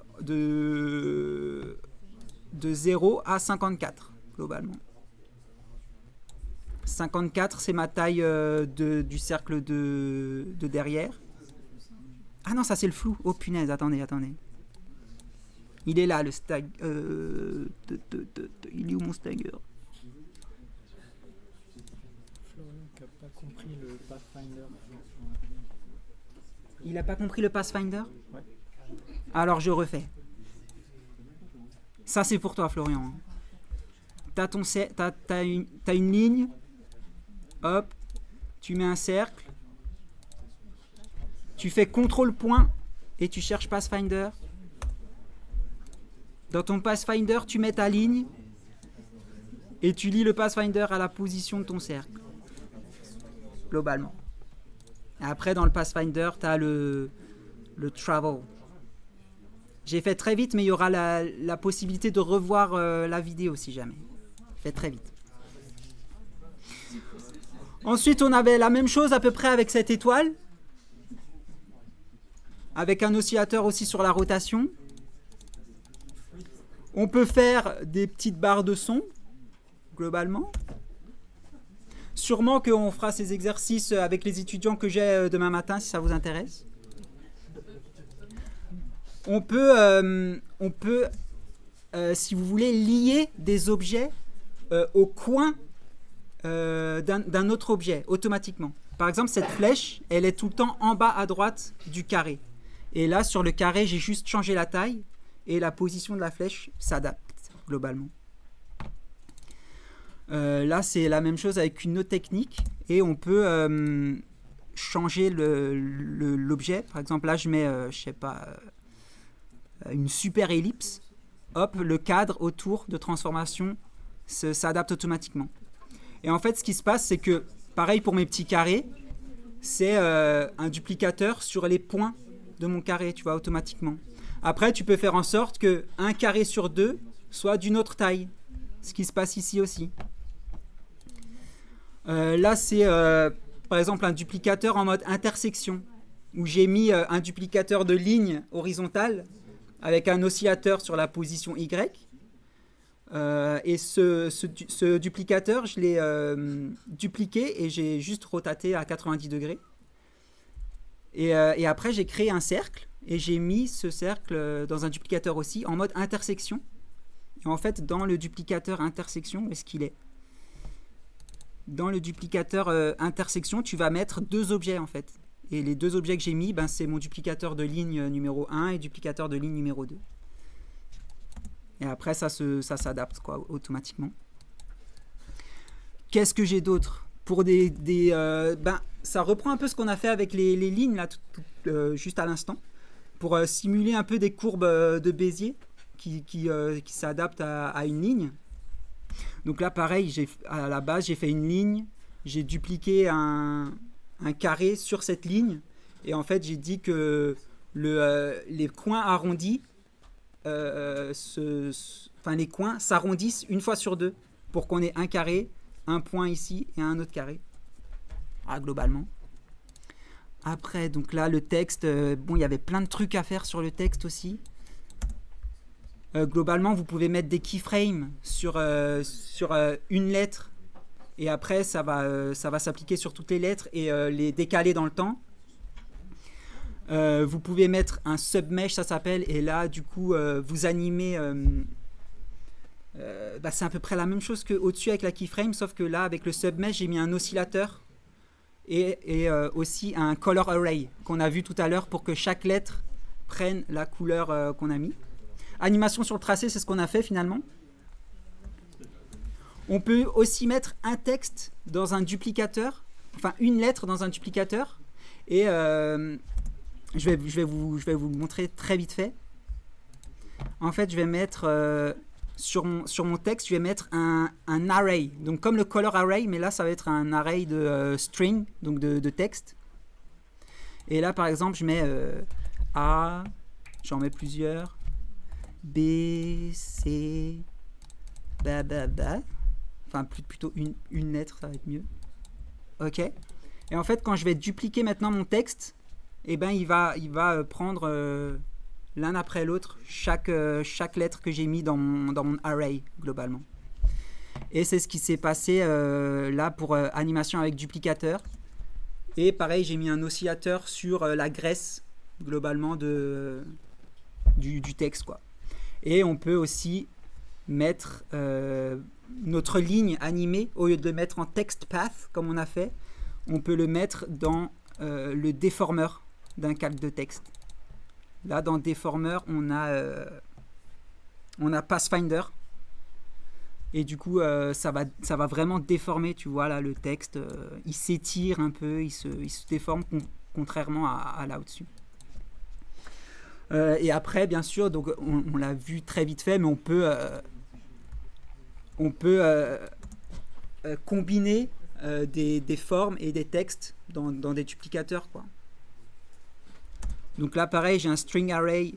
0 à 54 globalement. 54 c'est ma taille du cercle de derrière. Ah non ça c'est le flou. Oh punaise attendez. Il est là le stag. Il est où mon stagger? Florian qui n'a pas compris le Pathfinder. Il n'a pas compris le Pathfinder? Ouais. Alors je refais. Ça c'est pour toi Florian. T'as une ligne. Hop. Tu mets un cercle. Tu fais CTRL point et tu cherches Pathfinder. Dans ton Pathfinder, tu mets ta ligne et tu lis le Pathfinder à la position de ton cercle. Globalement. Et après, dans le Pathfinder, tu as le travel. J'ai fait très vite, mais il y aura la possibilité de revoir la vidéo si jamais. Fait très vite. Ensuite, on avait la même chose à peu près avec cette étoile. Avec un oscillateur aussi sur la rotation. On peut faire des petites barres de son, globalement. Sûrement qu'on fera ces exercices avec les étudiants que j'ai demain matin, si ça vous intéresse. On peut si vous voulez, lier des objets au coin d'un autre objet, automatiquement. Par exemple, cette flèche, elle est tout le temps en bas à droite du carré. Et là, sur le carré, j'ai juste changé la taille. Et la position de la flèche s'adapte globalement. Là, c'est la même chose avec une autre technique. Et on peut changer l'objet. Par exemple, là, je mets, je sais pas, une super ellipse. Hop, le cadre autour de transformation s'adapte automatiquement. Et en fait, ce qui se passe, c'est que, pareil pour mes petits carrés, c'est un duplicateur sur les points de mon carré, tu vois, automatiquement. Après, tu peux faire en sorte qu'un carré sur deux soit d'une autre taille. Ce qui se passe ici aussi. Là, c'est par exemple un duplicateur en mode intersection, où j'ai mis un duplicateur de ligne horizontale avec un oscillateur sur la position Y. Et ce duplicateur, je l'ai dupliqué et j'ai juste rotaté à 90 degrés. Et après, j'ai créé un cercle. Et j'ai mis ce cercle dans un duplicateur aussi en mode intersection. Et en fait, dans le duplicateur intersection, où est-ce qu'il est? Dans le duplicateur intersection, tu vas mettre deux objets en fait. Et les deux objets que j'ai mis, ben, c'est mon duplicateur de ligne numéro 1 et duplicateur de ligne numéro 2. Et après, ça s'adapte quoi, automatiquement. Qu'est-ce que j'ai d'autre? Pour ça reprend un peu ce qu'on a fait avec les lignes, là, juste à l'instant, pour simuler un peu des courbes de Bézier qui s'adaptent à une ligne. Donc là, pareil, à la base, j'ai fait une ligne, j'ai dupliqué un carré sur cette ligne, et en fait, j'ai dit que les coins arrondis, les coins s'arrondissent une fois sur deux, pour qu'on ait un carré, un point ici et un autre carré, globalement. Après, donc là, le texte, il y avait plein de trucs à faire sur le texte aussi. Globalement, vous pouvez mettre des keyframes sur une lettre, et après, ça va s'appliquer sur toutes les lettres et les décaler dans le temps. Vous pouvez mettre un submesh, ça s'appelle, et là, du coup, vous animez... c'est à peu près la même chose qu'au-dessus avec la keyframe, sauf que là, avec le submesh, j'ai mis un oscillateur et aussi un color array qu'on a vu tout à l'heure pour que chaque lettre prenne la couleur qu'on a mis. Animation sur le tracé, c'est ce qu'on a fait finalement. On peut aussi mettre un texte dans un duplicateur, enfin une lettre dans un duplicateur, et je vais vous le montrer très vite fait. En fait, je vais mettre sur mon texte, je vais mettre un array, donc comme le color array, mais là ça va être un array de string, donc de texte. Et là par exemple, je mets A, j'en mets plusieurs, B, C, enfin plutôt une lettre, ça va être mieux. Ok. Et en fait, quand je vais dupliquer maintenant mon texte, il va prendre l'un après l'autre chaque lettre que j'ai mis dans mon array globalement. Et c'est ce qui s'est passé là pour animation avec duplicateur. Et pareil, j'ai mis un oscillateur sur la graisse globalement du texte quoi. Et on peut aussi mettre notre ligne animée, au lieu de le mettre en text path comme on a fait, on peut le mettre dans le déformeur d'un calque de texte. Là, dans Deformer, on a Pathfinder. Et du coup, ça va vraiment déformer, tu vois, là, le texte. Il s'étire un peu, il se déforme, contrairement à là au-dessus. Et après, bien sûr, donc, on l'a vu très vite fait, mais on peut combiner des formes et des textes dans des duplicateurs, quoi. Donc là, pareil, j'ai un string array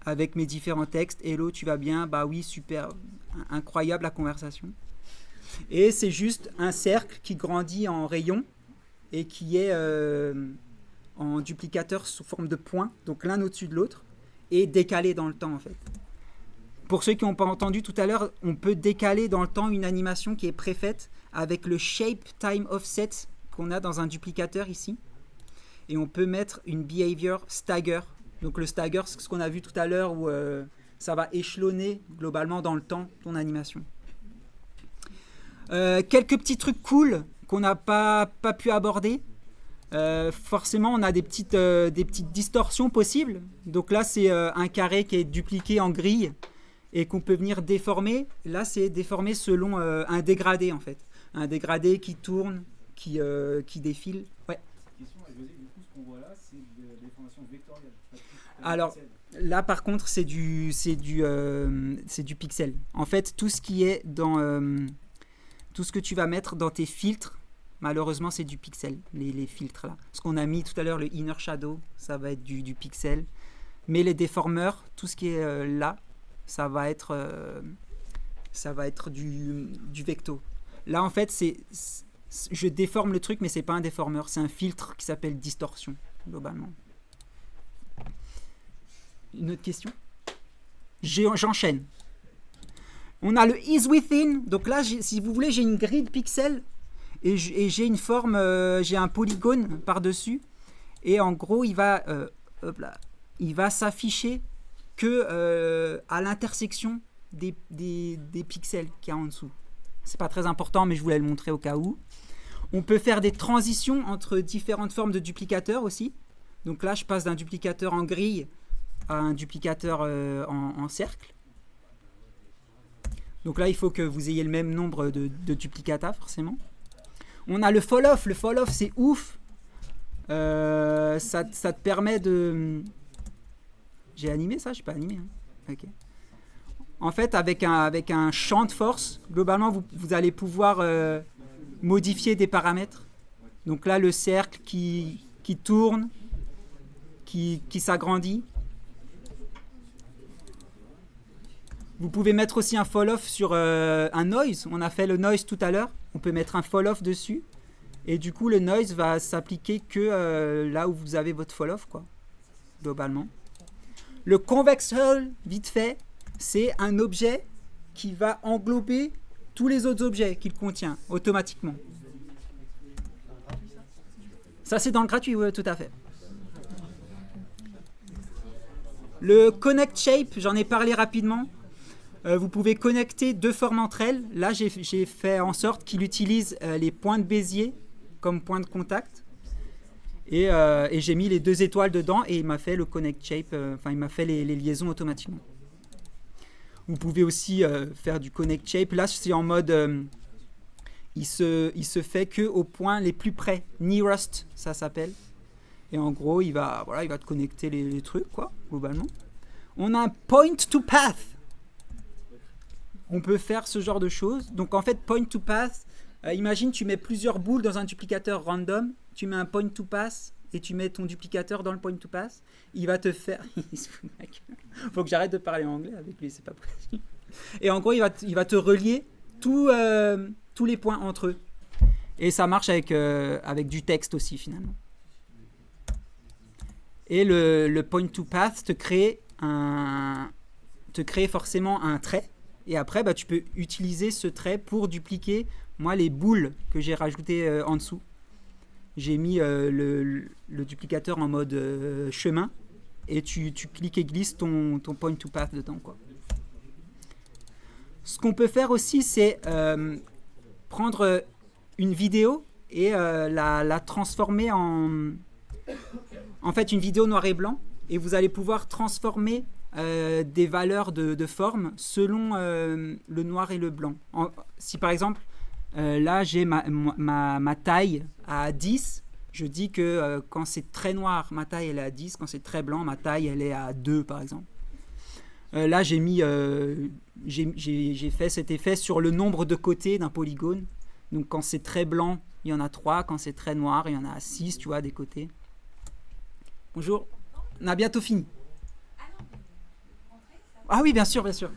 avec mes différents textes. Hello, tu vas bien? Bah oui, super. Incroyable la conversation. Et c'est juste un cercle qui grandit en rayon et qui est en duplicateur sous forme de points, donc l'un au-dessus de l'autre, et décalé dans le temps, en fait. Pour ceux qui n'ont pas entendu tout à l'heure, on peut décaler dans le temps une animation qui est préfaite avec le shape time offset qu'on a dans un duplicateur ici. Et on peut mettre une behavior stagger. Donc le stagger, c'est ce qu'on a vu tout à l'heure où ça va échelonner globalement dans le temps ton animation. Quelques petits trucs cool qu'on n'a pas pu aborder. Forcément, on a des petites distorsions possibles. Donc là, c'est un carré qui est dupliqué en grille et qu'on peut venir déformer. Là, c'est déformé selon un dégradé en fait. Un dégradé qui tourne, qui défile. Ouais. qu'on voit là, c'est des formations vectorielles. Alors là, par contre, c'est du pixel. En fait, tout ce qui est dans tout ce que tu vas mettre dans tes filtres, malheureusement, c'est du pixel. Les filtres là. Ce qu'on a mis tout à l'heure, le inner shadow, ça va être du pixel. Mais les déformeurs, tout ce qui est là, ça va être du vecto. Là, en fait, je déforme le truc, mais c'est pas un déformeur, c'est un filtre qui s'appelle distorsion, globalement. Une autre question? J'enchaîne. On a le is within. Donc là, si vous voulez, j'ai une grille de pixels et j'ai une forme, j'ai un polygone par-dessus. Et en gros, il va s'afficher que à l'intersection des pixels qu'il y a en dessous. C'est pas très important, mais je voulais le montrer au cas où. On peut faire des transitions entre différentes formes de duplicateurs aussi. Donc là, je passe d'un duplicateur en grille à un duplicateur en cercle. Donc là, il faut que vous ayez le même nombre de duplicata, forcément. On a le fall-off. Le fall-off, c'est ouf. Ça te permet de... J'ai animé ça? Je n'ai pas animé. Hein. Ok. En fait, avec un champ de force, globalement, vous allez pouvoir modifier des paramètres. Donc là, le cercle qui tourne, qui s'agrandit. Vous pouvez mettre aussi un fall-off sur un noise. On a fait le noise tout à l'heure. On peut mettre un fall-off dessus. Et du coup, le noise va s'appliquer que là où vous avez votre fall-off, quoi, globalement. Le convex hull, vite fait, c'est un objet qui va englober tous les autres objets qu'il contient automatiquement. Ça, c'est dans le gratuit, oui, tout à fait. Le connect shape, j'en ai parlé rapidement. Vous pouvez connecter deux formes entre elles. Là, j'ai fait en sorte qu'il utilise les points de Bézier comme point de contact. Et j'ai mis les 2 étoiles dedans et il m'a fait le connect shape, il m'a fait les liaisons automatiquement. Vous pouvez aussi faire du connect shape. Là, c'est en mode... il se fait que aux points les plus près. Nearest, ça s'appelle. Et en gros, il va te connecter les trucs, quoi, globalement. On a un point to path. On peut faire ce genre de choses. Donc en fait, point to path, imagine tu mets plusieurs boules dans un duplicateur random, tu mets un point to path et tu mets ton duplicateur dans le point to path, il va te faire... Faut que j'arrête de parler anglais avec lui, c'est pas possible. Et en gros, il va te relier tous les points entre eux. Et ça marche avec du texte aussi finalement. Et le point to path te crée forcément un trait. Et après, tu peux utiliser ce trait pour dupliquer, moi, les boules que j'ai rajoutées en dessous. J'ai mis le duplicateur en mode chemin et tu cliques et glisses ton point to path dedans, quoi. Ce qu'on peut faire aussi, c'est prendre une vidéo et la transformer en fait une vidéo noir et blanc, et vous allez pouvoir transformer des valeurs de forme selon le noir et le blanc. Si par exemple, là j'ai ma taille à 10, je dis que quand c'est très noir, ma taille elle est à 10, quand c'est très blanc, ma taille elle est à 2 par exemple. Là j'ai fait cet effet sur le nombre de côtés d'un polygone. Donc quand c'est très blanc, il y en a 3, quand c'est très noir, il y en a 6, tu vois, des côtés. Bonjour, on a bientôt fini. Ah oui, bien sûr, bien sûr.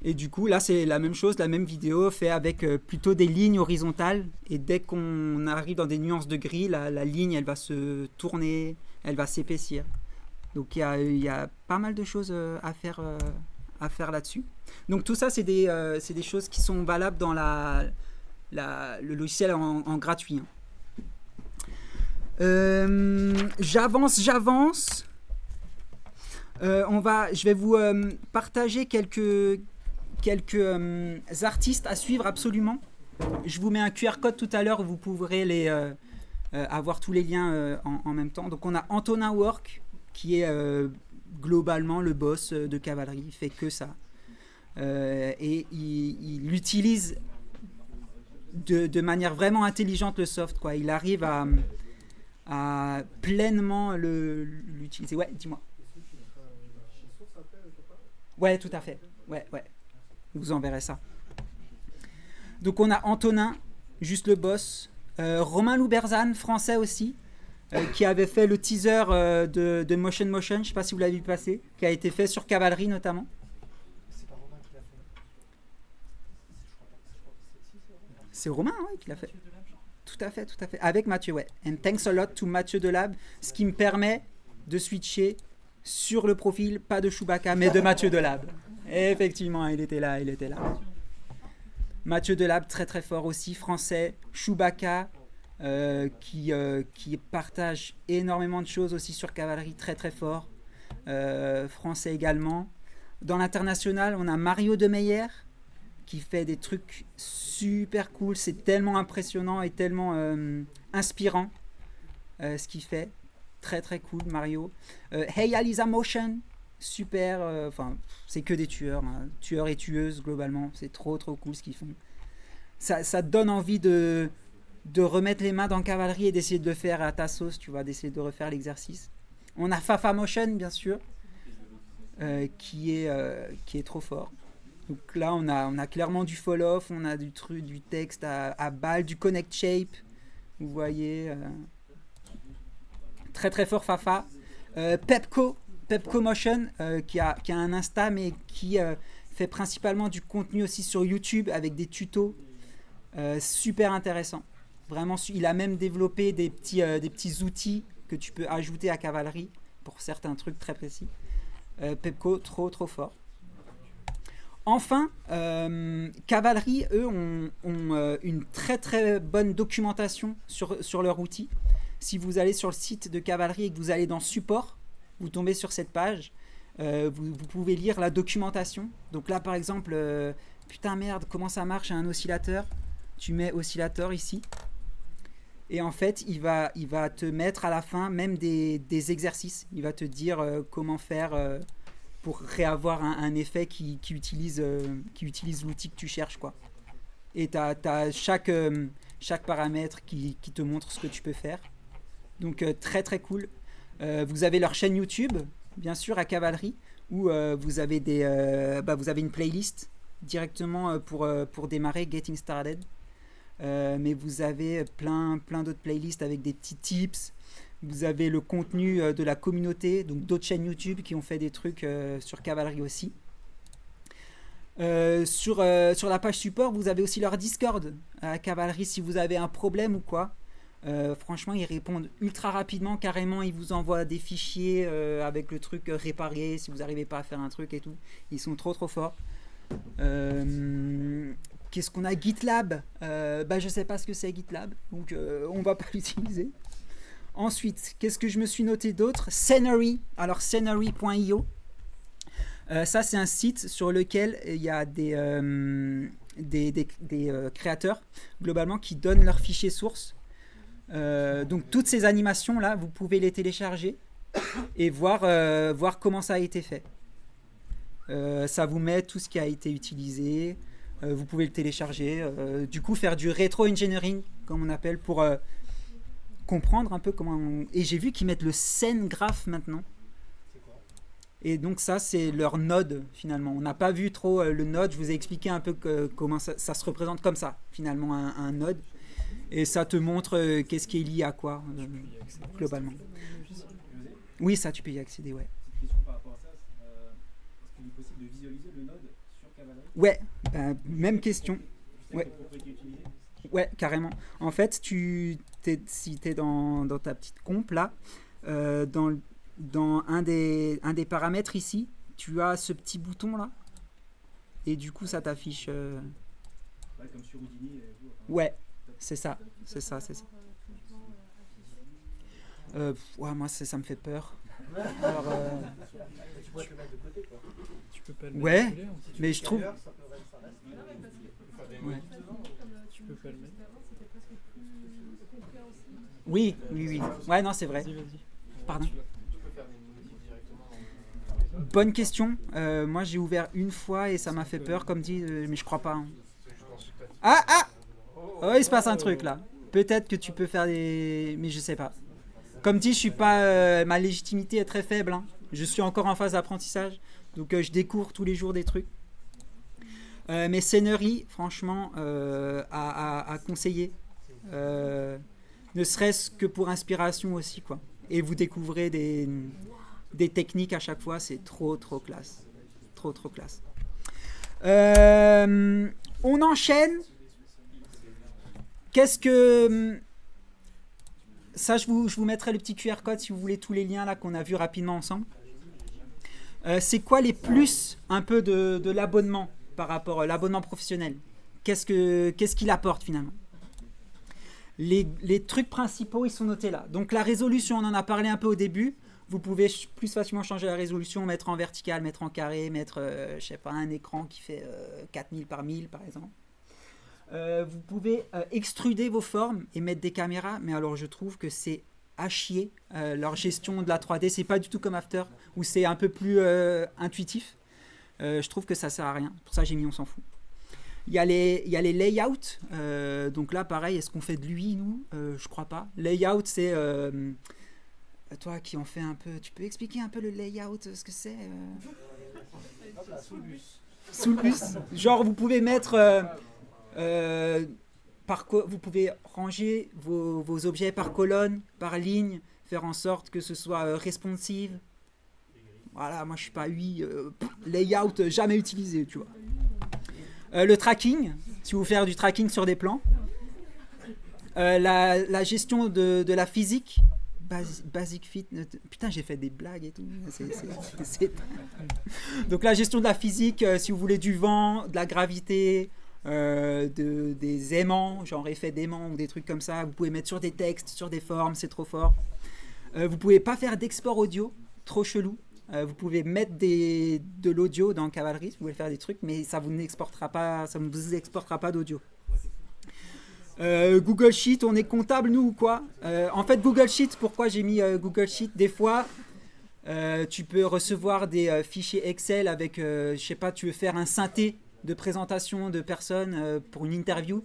Et du coup, là, c'est la même chose, la même vidéo, fait avec plutôt des lignes horizontales. Et dès qu'on arrive dans des nuances de gris, la ligne, elle va se tourner, elle va s'épaissir. Donc, il y a pas mal de choses à faire là-dessus. Donc, tout ça, c'est des choses qui sont valables dans le logiciel en gratuit. J'avance. Je vais vous partager quelques artistes à suivre absolument. Je vous mets un QR code tout à l'heure où vous pourrez avoir tous les liens en même temps. Donc on a Antonin Work qui est globalement le boss de Cavalerie, il fait que ça. Et il utilise de manière vraiment intelligente le soft, quoi. Il arrive à pleinement l'utiliser. Ouais, dis-moi. Ouais, tout à fait. Ouais. Je vous enverrai ça. Donc on a Antonin, juste le boss. Romain Louberzane, français aussi, qui avait fait le teaser de Motion, je ne sais pas si vous l'avez vu passer, qui a été fait sur Cavalerie notamment. C'est Romain, oui, qui l'a fait. Tout à fait. Avec Mathieu, ouais. And thanks a lot to Mathieu Delab, ce qui me permet de switcher sur le profil, pas de Chewbacca, mais de Mathieu Delab. Et effectivement, il était là. Mathieu Delab, très très fort aussi, français. Chewbacca, qui partage énormément de choses aussi sur Cavalerie, très très fort. Français également. Dans l'international, on a Mario Demeyer, qui fait des trucs super cool. C'est tellement impressionnant et tellement inspirant ce qu'il fait. très très cool, Mario. Hey Alisa Motion, super, enfin, c'est que des tueurs, hein, tueurs et tueuses globalement, c'est trop cool ce qu'ils font. Ça te donne envie de remettre les mains dans cavalerie et d'essayer de le faire à ta sauce, tu vois, d'essayer de refaire l'exercice. On a Fafa Motion, bien sûr, qui est trop fort. Donc là, on a clairement du fall-off, on a du texte à balle, du connect shape, vous voyez. Très très fort Fafa. Pepco Motion, qui a un Insta, mais qui fait principalement du contenu aussi sur YouTube avec des tutos super intéressants. Vraiment, il a même développé des petits outils que tu peux ajouter à cavalerie pour certains trucs très précis. Pepco, trop fort. Enfin, Cavalerie, eux, ont une très bonne documentation sur leur outil. Si vous allez sur le site de Cavalerie et que vous allez dans Support, vous tombez sur cette page, vous pouvez lire la documentation. Donc là, par exemple, putain merde, comment ça marche un oscillateur? Tu mets oscillateur ici. Et en fait, il va te mettre à la fin même des exercices. Il va te dire comment faire pour réavoir un effet qui utilise l'outil que tu cherches, quoi. Et tu as chaque paramètre qui te montre ce que tu peux faire. Donc très cool. Vous avez leur chaîne YouTube, bien sûr, à Cavalerie, où vous avez vous avez une playlist directement pour démarrer Getting Started. Mais vous avez plein d'autres playlists avec des petits tips. Vous avez le contenu de la communauté, donc d'autres chaînes YouTube qui ont fait des trucs sur Cavalerie aussi. Sur la page support, vous avez aussi leur Discord à Cavalerie si vous avez un problème ou quoi. Franchement, ils répondent ultra rapidement, carrément. Ils vous envoient des fichiers avec le truc réparé si vous n'arrivez pas à faire un truc et tout. Ils sont trop forts. Qu'est-ce qu'on a? GitLab, je sais pas ce que c'est GitLab, donc on va pas l'utiliser. Ensuite, qu'est-ce que je me suis noté d'autre? Scenery, alors scenery.io. Ça, c'est un site sur lequel il y a des créateurs, globalement, qui donnent leurs fichiers sources. Donc, toutes ces animations-là, vous pouvez les télécharger et voir comment ça a été fait. Ça vous met tout ce qui a été utilisé. Vous pouvez le télécharger. Du coup, faire du rétro-engineering, comme on appelle, pour comprendre un peu comment... Et j'ai vu qu'ils mettent le SceneGraph maintenant. Et donc ça, c'est leur node, finalement. On n'a pas vu trop le node. Je vous ai expliqué un peu comment ça se représente comme ça, finalement, un node. Et ça te montre qu'est-ce qui est lié à quoi, globalement. Oui, ça, tu peux y accéder, ouais. Petite question par rapport à ça. Est-ce qu'il est possible de visualiser le node sur Cavalerie? Ouais, même question. Ouais. Ouais, carrément. En fait, si tu es dans ta petite comp, là, dans un des paramètres ici, tu as ce petit bouton là, et du coup ça t'affiche. Ouais, comme sur Houdini. Ouais, c'est ça. Ouais, moi ça me fait peur. Alors, Tu pourrais te mettre de côté, quoi. Tu peux pas le ouais, manipuler, en fait. mais je trouve. Ouais. Tu peux pas le mettre. Oui. Ouais, non, c'est vrai. Vas-y. Pardon. Bonne question. Moi, j'ai ouvert une fois et ça m'a fait peur, comme dit, mais je crois pas. Hein. Ah oh, il se passe un truc là. Peut-être que tu peux faire des... Mais je sais pas. Comme dit, je suis pas... ma légitimité est très faible. Hein. Je suis encore en phase d'apprentissage. Donc, je découvre tous les jours des trucs. Mais Scenery, franchement, à conseiller. Ne serait-ce que pour inspiration aussi, quoi. Et vous découvrez des techniques à chaque fois. C'est trop classe. Trop classe. On enchaîne. Qu'est-ce que... Ça, je vous mettrai le petit QR code si vous voulez tous les liens là qu'on a vus rapidement ensemble. C'est quoi les plus un peu de l'abonnement par rapport à l'abonnement professionnel? Qu'est-ce qu'il apporte finalement? Les trucs principaux, ils sont notés là. Donc la résolution, on en a parlé un peu au début. Vous pouvez plus facilement changer la résolution, mettre en vertical, mettre en carré, mettre, je sais pas, un écran qui fait 4000 par 1000 par exemple. Vous pouvez extruder vos formes et mettre des caméras, mais alors je trouve que c'est à chier. Leur gestion de la 3D, c'est pas du tout comme After, où c'est un peu plus intuitif. Je trouve que ça sert à rien. Pour ça, j'ai mis on s'en fout. Il y a les layouts. Donc là, pareil, est-ce qu'on fait de l'UI, nous Je crois pas. Layout, c'est... toi qui en fais un peu... Tu peux expliquer un peu le layout, ce que c'est Sous le bus. Genre, vous pouvez mettre... vous pouvez ranger vos objets par colonne, par ligne, faire en sorte que ce soit responsive. Voilà, moi je suis pas UI, layout jamais utilisé, tu vois. Le tracking, si vous faire du tracking sur des plans. La gestion de la physique, basic fit. Putain, j'ai fait des blagues et tout. Donc la gestion de la physique, si vous voulez du vent, de la gravité. Des aimants, genre effet d'aimant ou des trucs comme ça. Vous pouvez mettre sur des textes, sur des formes, c'est trop fort. Vous pouvez pas faire d'export audio, trop chelou. Vous pouvez mettre de l'audio dans Cavalry, vous pouvez faire des trucs, mais ça vous n'exportera pas, ça ne vous exportera pas d'audio. Google Sheet, on est comptable nous ou quoi En fait, Google Sheet, pourquoi j'ai mis Google Sheet? Des fois, tu peux recevoir des fichiers Excel avec, je sais pas, tu veux faire un synthé de présentation de personnes pour une interview.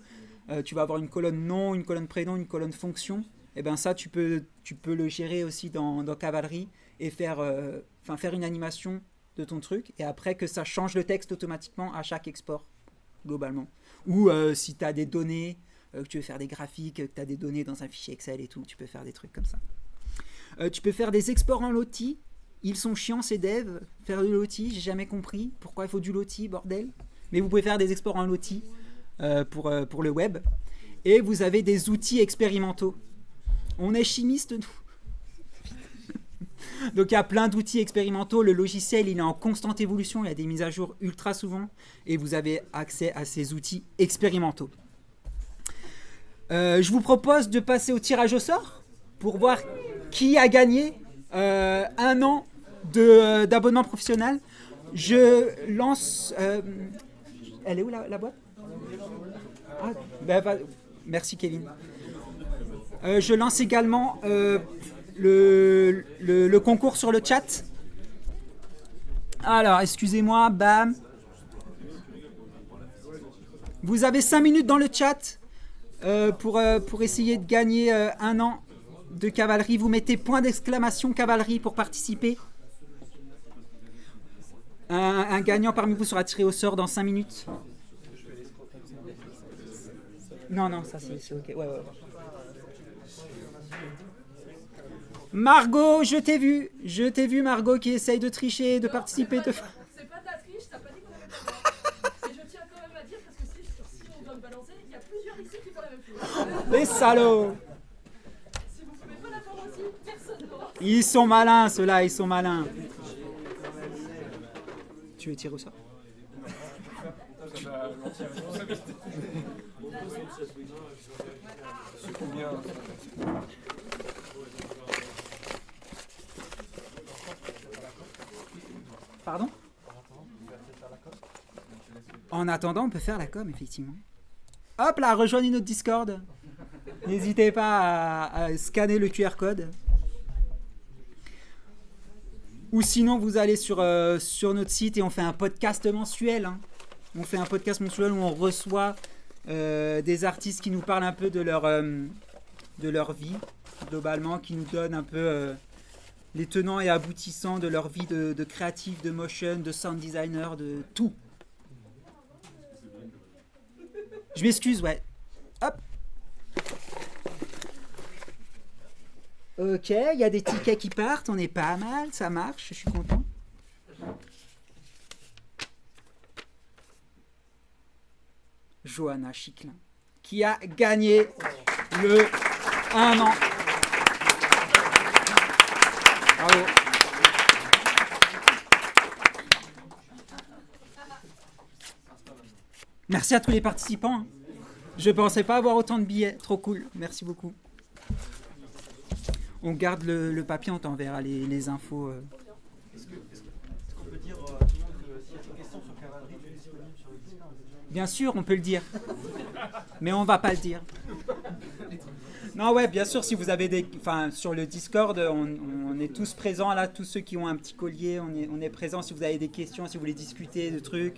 Tu vas avoir une colonne nom, une colonne prénom, une colonne fonction. Et bien ça, tu peux le gérer aussi dans Cavalry et faire une animation de ton truc. Et après que ça change le texte automatiquement à chaque export, globalement. Ou si tu as des données, que tu veux faire des graphiques, que tu as des données dans un fichier Excel et tout, tu peux faire des trucs comme ça. Tu peux faire des exports en loti. Ils sont chiants ces devs. Faire du loti, j'ai jamais compris. Pourquoi il faut du loti, bordel? Mais vous pouvez faire des exports en loti pour le web. Et vous avez des outils expérimentaux. On est chimiste, nous. Donc il y a plein d'outils expérimentaux. Le logiciel, il est en constante évolution. Il y a des mises à jour ultra souvent. Et vous avez accès à ces outils expérimentaux. Je vous propose de passer au tirage au sort pour voir qui a gagné 1 an d'abonnement professionnel. Je lance... elle est où la boîte? Merci Kevin. Je lance également le concours sur le chat. Alors, excusez-moi, bam. Vous avez 5 minutes dans le chat pour essayer de gagner 1 an de Cavalry. Vous mettez point d'exclamation Cavalry pour participer. Un gagnant parmi vous sera tiré au sort dans 5 minutes. Non, ça c'est ok. Ouais. Margot, je t'ai vu Margot qui essaye de tricher, de participer. C'est pas de la triche, t'as pas dit qu'on avait. Et je tiens quand même à dire, parce que si on doit me balancer, il y a plusieurs ici qui font la même chose. Les salauds. Si vous pouvez pas l'avoir aussi, personne n'aura. Ils sont malins, ceux-là, ils sont malins. Tu veux tirer au sort? Pardon? En attendant, on peut faire la com, effectivement. Hop là, rejoignez notre Discord. N'hésitez pas à scanner le QR code. Ou sinon, vous allez sur notre site et on fait un podcast mensuel. Hein. On fait un podcast mensuel où on reçoit des artistes qui nous parlent un peu de leur vie, globalement, qui nous donnent un peu les tenants et aboutissants de leur vie de créatif, de motion, de sound designer, de tout. Je m'excuse, ouais. Hop. Ok, il y a des tickets qui partent, on est pas mal, ça marche, je suis content. Johanna Chiclin, qui a gagné le 1 an. Bravo. Merci à tous les participants. Hein. Je pensais pas avoir autant de billets, trop cool, merci beaucoup. On garde le papier, on t'enverra les infos. Est-ce qu'on peut dire à tout le monde que s'il y a des questions sur Cavalry, tu es disponible sur le Discord? Bien sûr, on peut le dire. Mais on va pas le dire. Non, ouais, bien sûr, si vous avez des... Enfin, sur le Discord, on est tous présents, là, tous ceux qui ont un petit collier, on est présents si vous avez des questions, si vous voulez discuter de trucs.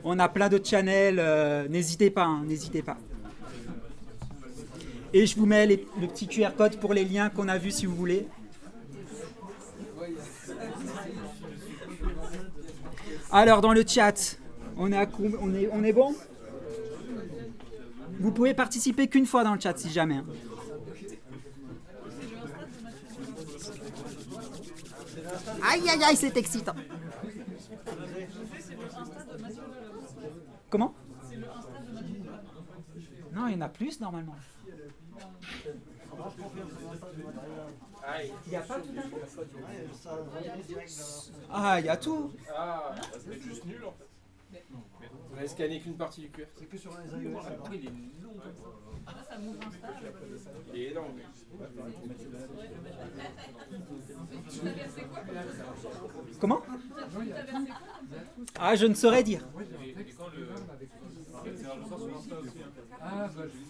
On a plein de channels, n'hésitez pas, hein, n'hésitez pas. Et je vous mets le petit QR code pour les liens qu'on a vus si vous voulez. Alors, dans le chat, on est bon? Vous pouvez participer qu'une fois dans le chat, si jamais. Hein. Aïe, aïe, aïe, c'est excitant. Comment? Non, il y en a plus, normalement. Il n'y a pas tout d'un coup. Ah, il y a tout. Ah, c'est juste nul en fait. On a scanné qu'une partie du QR. C'est que sur les iOS. Il est long comme ça. Ça m'ouvre un stage. Il est énorme. Tu t'as versé quoi comme ça? Comment? Tu t'as versé quoi comme ça? Ah, je ne saurais dire.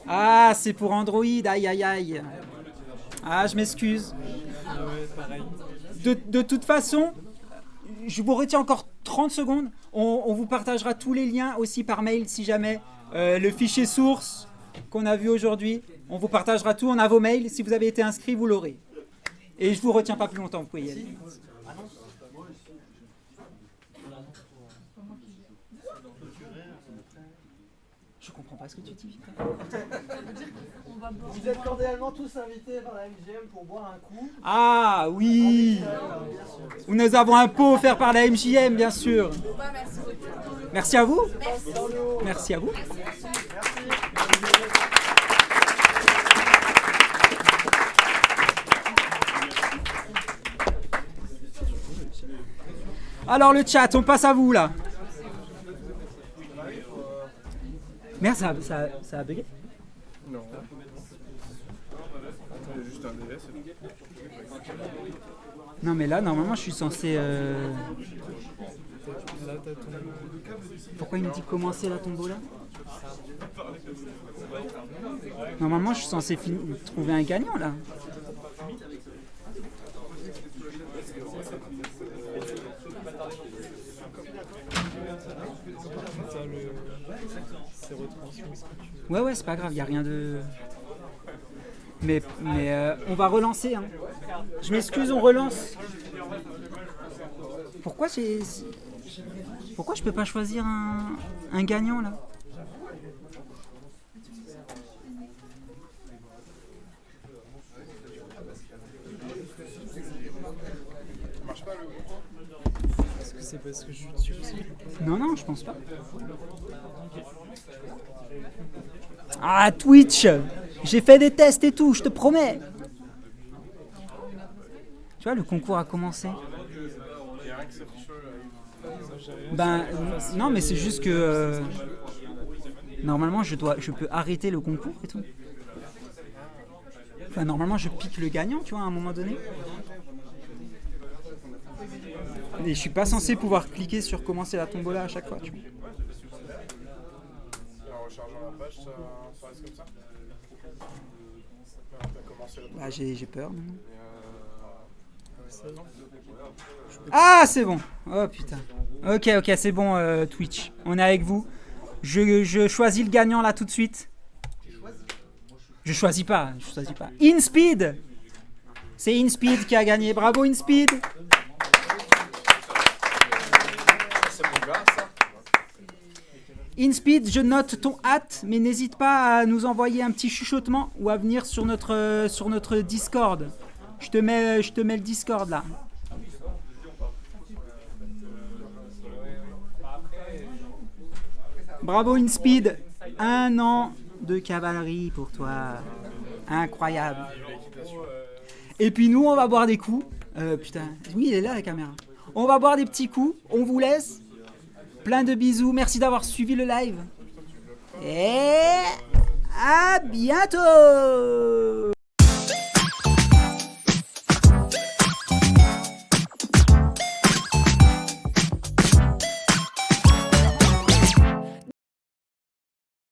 Ah, c'est pour Android, aïe, aïe, aïe. Ah, je m'excuse. Ouais, pareil. De toute façon, je vous retiens encore 30 secondes. On vous partagera tous les liens aussi par mail si jamais. Le fichier source qu'on a vu aujourd'hui, on vous partagera tout. On a vos mails. Si vous avez été inscrit, vous l'aurez. Et je vous retiens pas plus longtemps, vous pouvez y aller. Je comprends pas ce que tu dis. Vous êtes cordialement tous invités par la MGM pour boire un coup. Ah oui. Nous avons un pot offert par la MJM, bien sûr. Merci à vous. Merci à vous. Alors le chat, on passe à vous là. Merde, ça a bugué. Non. Il y a juste un délai, c'est tout. Non mais là, normalement, je suis censé... Là, t'as ton... Pourquoi il me dit commencer la tombola? Normalement, je suis censé trouver un gagnant là. T'as le... C'est retransmis ce que tu veux. Ouais, c'est pas grave, il n'y a rien de... Mais on va relancer. Hein. Je m'excuse, on relance. Pourquoi je peux pas choisir un gagnant là? Est-ce que c'est parce que je suis dessus aussi? Non, je pense pas. Ah, Twitch! J'ai fait des tests et tout, je te promets! Tu vois, le concours a commencé. Ben, non, mais c'est juste que... normalement, je peux arrêter le concours et tout. Enfin, normalement, je pique le gagnant, tu vois, à un moment donné. Et je suis pas censé pouvoir cliquer sur commencer la tombola à chaque fois, tu vois. En rechargeant la page, ça reste comme ça. Bah, j'ai peur maintenant. Ah, c'est bon. Oh putain. Ok, c'est bon, Twitch. On est avec vous. Je choisis le gagnant là tout de suite. Je choisis pas. InSpeed. C'est InSpeed qui a gagné. Bravo InSpeed. InSpeed, je note ton hâte, mais n'hésite pas à nous envoyer un petit chuchotement ou à venir sur notre Discord. Je te mets le Discord là. Bravo InSpeed, 1 an de cavalerie pour toi. Incroyable. Et puis nous, on va boire des coups. Putain, oui, il est là la caméra. On va boire des petits coups, on vous laisse. Plein de bisous, merci d'avoir suivi le live. Et à bientôt!